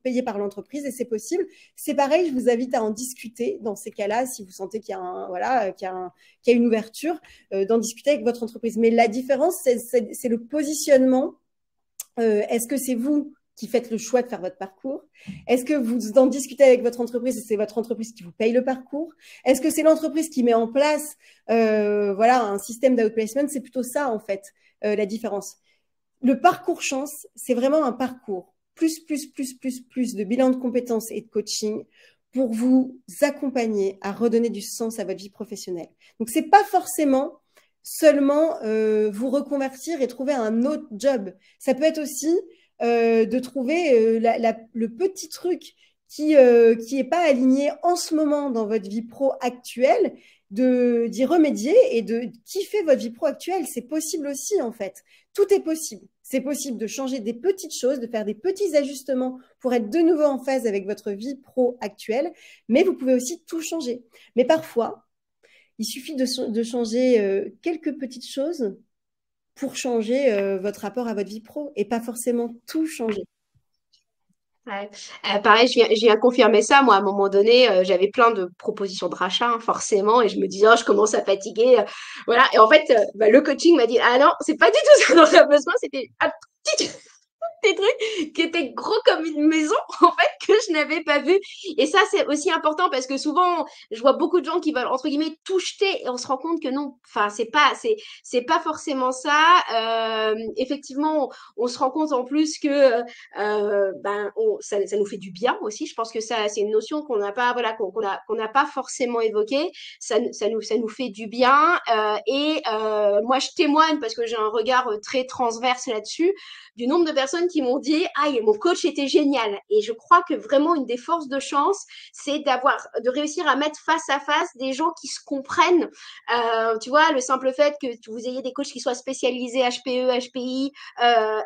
payés par l'entreprise et c'est possible. C'est pareil, je vous invite à en discuter dans ces cas-là si vous sentez qu'il y a une ouverture, d'en discuter avec votre entreprise. Mais la différence, c'est le positionnement. Est-ce que c'est vous qui faites le choix de faire votre parcours? Est-ce que vous en discutez avec votre entreprise et c'est votre entreprise qui vous paye le parcours? Est-ce que c'est l'entreprise qui met en place un système d'outplacement? C'est plutôt ça, en fait, la différence. Le parcours chance, c'est vraiment un parcours plus de bilan de compétences et de coaching pour vous accompagner à redonner du sens à votre vie professionnelle. Donc, c'est pas forcément seulement vous reconvertir et trouver un autre job. Ça peut être aussi de trouver le petit truc qui est pas aligné en ce moment dans votre vie pro actuelle, d'y remédier et de kiffer votre vie pro actuelle. C'est possible aussi, en fait. Tout est possible. C'est possible de changer des petites choses, de faire des petits ajustements pour être de nouveau en phase avec votre vie pro actuelle, mais vous pouvez aussi tout changer. Mais parfois, il suffit de changer quelques petites choses pour changer votre rapport à votre vie pro et pas forcément tout changer. Ouais. Pareil, je viens confirmer ça. Moi, à un moment donné, j'avais plein de propositions de rachat, hein, forcément, et je me disais, oh, je commence à fatiguer. Voilà. Et en fait, bah, le coaching m'a dit, ah non, c'est pas du tout ce dont tu as besoin. C'était un petit des trucs qui étaient gros comme une maison, en fait, que je n'avais pas vu. Et ça, c'est aussi important parce que souvent, je vois beaucoup de gens qui veulent, entre guillemets, tout jeter et on se rend compte que non. Enfin, c'est pas forcément ça. Effectivement, on se rend compte en plus que, ça nous fait du bien aussi. Je pense que ça, c'est une notion qu'on n'a pas, voilà, qu'on n'a pas forcément évoquée. Ça nous fait du bien. Moi, je témoigne parce que j'ai un regard très transverse là-dessus du nombre de personnes qui m'ont dit ah mon coach était génial et je crois que vraiment une des forces de chance c'est de réussir à mettre face à face des gens qui se comprennent, tu vois, le simple fait que vous ayez des coachs qui soient spécialisés HPE, HPI,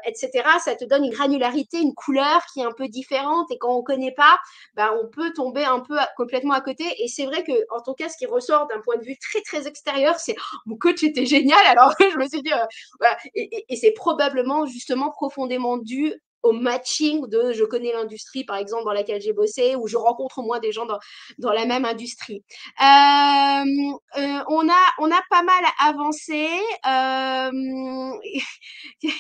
etc., ça te donne une granularité, une couleur qui est un peu différente et quand on connaît pas, ben, on peut tomber un peu complètement à côté et c'est vrai que en tout cas ce qui ressort d'un point de vue très très extérieur c'est oh, mon coach était génial alors je me suis dit voilà. Et c'est probablement justement profondément dû au matching de je connais l'industrie par exemple dans laquelle j'ai bossé ou je rencontre au moins des gens dans la même industrie. On a pas mal avancé.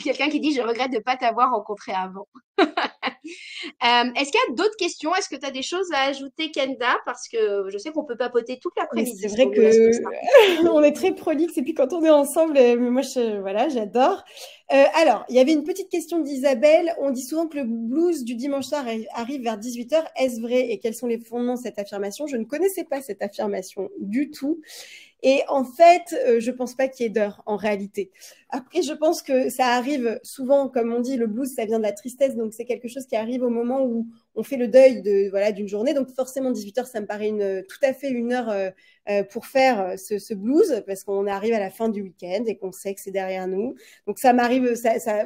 Quelqu'un qui dit je regrette de ne pas t'avoir rencontré avant. Est-ce qu'il y a d'autres questions? Est-ce que tu as des choses à ajouter, Kenda? Parce que je sais qu'on peut papoter toute Mais l'après-midi c'est si vrai on nous laisse comme ça. que on est très prolixe et puis quand on est ensemble, moi voilà, j'adore. Alors, il y avait une petite question d'Isabelle. On dit souvent que le blues du dimanche soir arrive vers 18h. Est-ce vrai et quels sont les fondements de cette affirmation? Je ne connaissais pas cette affirmation du tout. Et en fait, je pense pas qu'il y ait d'heure en réalité. Après, je pense que ça arrive souvent, comme on dit, le blues, ça vient de la tristesse, donc c'est quelque chose qui arrive au moment où on fait le deuil d'une journée. Donc forcément, 18h, ça me paraît tout à fait une heure pour faire ce blues, parce qu'on arrive à la fin du week-end et qu'on sait que c'est derrière nous. Donc ça m'arrive,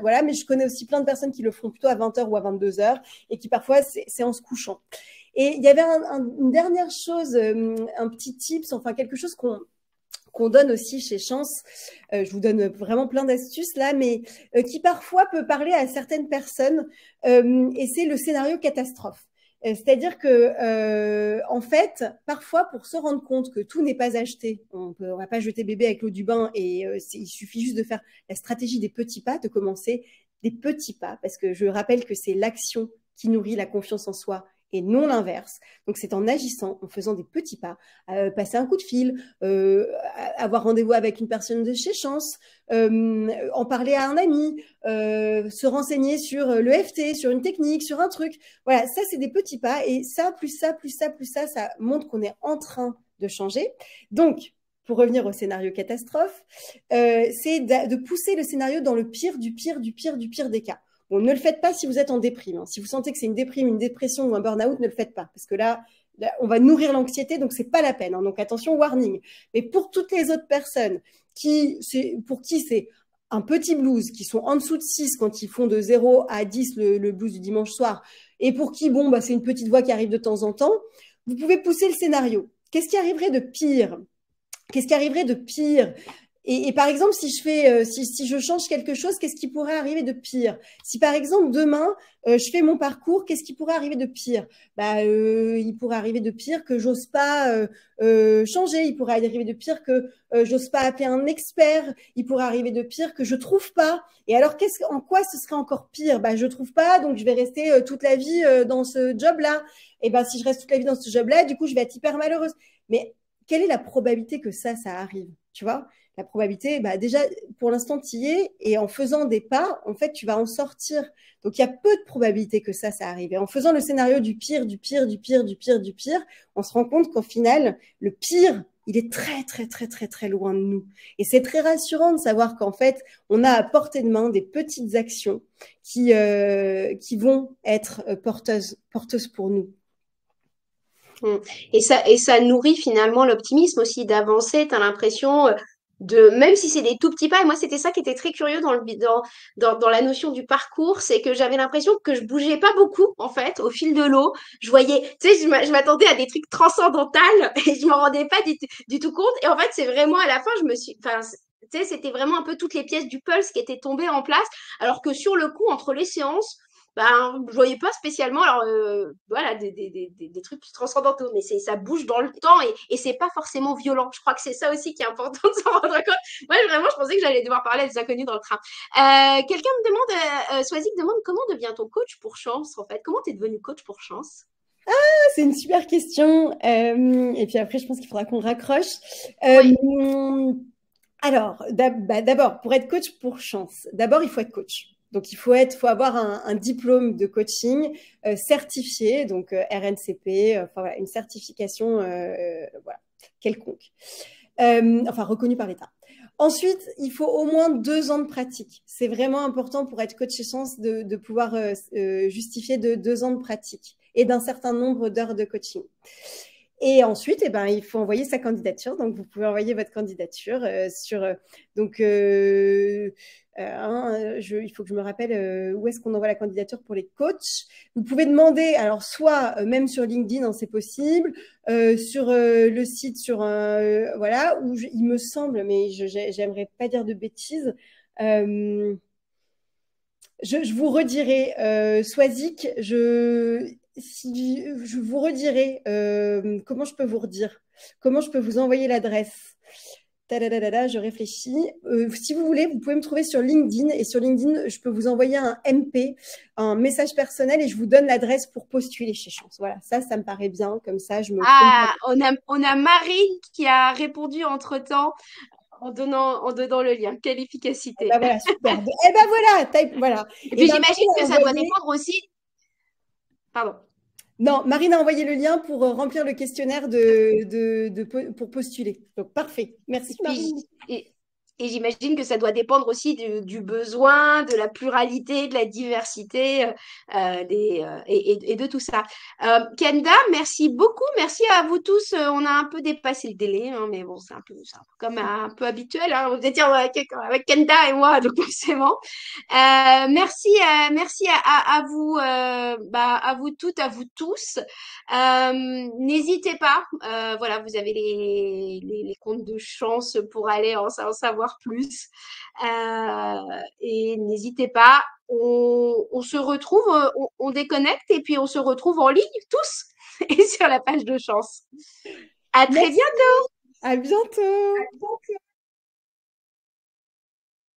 voilà. Mais je connais aussi plein de personnes qui le font plutôt à 20h ou à 22h et qui parfois c'est en se couchant. Et il y avait une dernière chose, un petit tips, enfin quelque chose qu'on donne aussi chez Chance. Je vous donne vraiment plein d'astuces là, mais qui parfois peut parler à certaines personnes, et c'est le scénario catastrophe. C'est-à-dire que, en fait, parfois, pour se rendre compte que tout n'est pas acheté, on va pas jeter bébé avec l'eau du bain et il suffit juste de faire la stratégie des petits pas, de commencer des petits pas, parce que je rappelle que c'est l'action qui nourrit la confiance en soi et non l'inverse. Donc, c'est en agissant, en faisant des petits pas, passer un coup de fil, avoir rendez-vous avec une personne de chez Chance, en parler à un ami, se renseigner sur l'EFT, sur une technique, sur un truc. Voilà, ça, c'est des petits pas. Et ça, plus ça, plus ça, plus ça montre qu'on est en train de changer. Donc, pour revenir au scénario catastrophe, c'est de pousser le scénario dans le pire du pire du pire du pire des cas. Bon, ne le faites pas si vous êtes en déprime. Hein. Si vous sentez que c'est une déprime, une dépression ou un burn-out, ne le faites pas. Parce que là on va nourrir l'anxiété, donc c'est pas la peine. Hein. Donc attention, warning. Mais pour toutes les autres personnes pour qui c'est un petit blues, qui sont en dessous de 6 quand ils font de 0 à 10 le blues du dimanche soir, et pour qui, bon, bah, c'est une petite voix qui arrive de temps en temps, vous pouvez pousser le scénario. Qu'est-ce qui arriverait de pire? Qu'est-ce qui arriverait de pire? Et par exemple, si je change quelque chose, qu'est-ce qui pourrait arriver de pire? Si par exemple demain je fais mon parcours, qu'est-ce qui pourrait arriver de pire? Il pourrait arriver de pire que j'ose pas changer. Il pourrait arriver de pire que j'ose pas appeler un expert. Il pourrait arriver de pire que je trouve pas. Et alors en quoi ce serait encore pire? Je trouve pas, donc je vais rester toute la vie dans ce job-là. Et si je reste toute la vie dans ce job-là, du coup je vais être hyper malheureuse. Mais quelle est la probabilité que ça arrive? Tu vois? La probabilité, déjà, pour l'instant, tu y es, et en faisant des pas, en fait, tu vas en sortir. Donc, il y a peu de probabilité que ça arrive. Et en faisant le scénario du pire, du pire, du pire, du pire, du pire, on se rend compte qu'au final, le pire, il est très, très, très, très, très loin de nous. Et c'est très rassurant de savoir qu'en fait, on a à portée de main des petites actions qui vont être porteuses pour nous. Et ça nourrit finalement l'optimisme aussi d'avancer. Tu as l'impression même si c'est des tout petits pas. Et moi, c'était ça qui était très curieux dans la notion du parcours, c'est que j'avais l'impression que je bougeais pas beaucoup, en fait, au fil de l'eau. Je voyais, tu sais, je m'attendais à des trucs transcendantaux et je m'en rendais pas du tout compte. Et en fait, c'est vraiment à la fin, enfin, tu sais, c'était vraiment un peu toutes les pièces du puzzle qui étaient tombées en place, alors que sur le coup, entre les séances, ben, je voyais pas spécialement, alors voilà, des trucs transcendantaux, mais ça bouge dans le temps et c'est pas forcément violent. Je crois que c'est ça aussi qui est important de s'en rendre compte. Moi, vraiment, je pensais que j'allais devoir parler à des inconnus dans le train. Quelqu'un me demande, Swazik demande comment devient-on coach pour chance, en fait? Comment t'es devenu coach pour chance? C'est une super question. Et puis après, je pense qu'il faudra qu'on raccroche. Oui. Alors, d'abord, pour être coach pour chance, d'abord, il faut être coach. Donc, faut avoir un diplôme de coaching certifié, donc RNCP, enfin voilà, une certification voilà, quelconque, enfin reconnue par l'État. Ensuite, il faut au moins 2 ans de pratique. C'est vraiment important pour être coach chez Chance de pouvoir justifier de 2 ans de pratique et d'un certain nombre d'heures de coaching. Et ensuite, eh ben, il faut envoyer sa candidature. Donc, vous pouvez envoyer votre candidature sur. Donc, il faut que je me rappelle où est-ce qu'on envoie la candidature pour les coachs. Vous pouvez demander, alors soit même sur LinkedIn, hein, c'est possible, sur le site, voilà, où il me semble, mais j'aimerais pas dire de bêtises. Je vous redirai, Swazik, je vous redirai comment je peux vous redire, comment je peux vous envoyer l'adresse. Tadadadada, je réfléchis. Si vous voulez, vous pouvez me trouver sur LinkedIn et sur LinkedIn, je peux vous envoyer un MP, un message personnel et je vous donne l'adresse pour postuler chez Chance. Voilà, ça me paraît bien. Comme ça, je me. Ah, on a Marie qui a répondu entre-temps en donnant le lien. Quelle efficacité. Ben voilà, super. Eh ben voilà, voilà. Et Et puis ben j'imagine Marine a que ça doit envoyé. dépendre aussi. Pardon. Non, Marine a envoyé le lien pour remplir le questionnaire pour postuler. Donc parfait. Et Merci puis, Marine. et j'imagine que ça doit dépendre aussi du besoin, de la pluralité, de la diversité et de tout ça. Kenda, merci beaucoup. Merci à vous tous. On a un peu dépassé le délai, hein, mais bon, c'est un peu comme un peu habituel. Hein. Vous étiez avec Kenda et moi, donc forcément. Merci à vous, à vous toutes, à vous tous. N'hésitez pas, voilà, vous avez les comptes de chance pour aller en savoir plus. Et n'hésitez pas, on se retrouve, on déconnecte et puis on se retrouve en ligne tous et sur la page de chance. À très Merci. bientôt! À bientôt.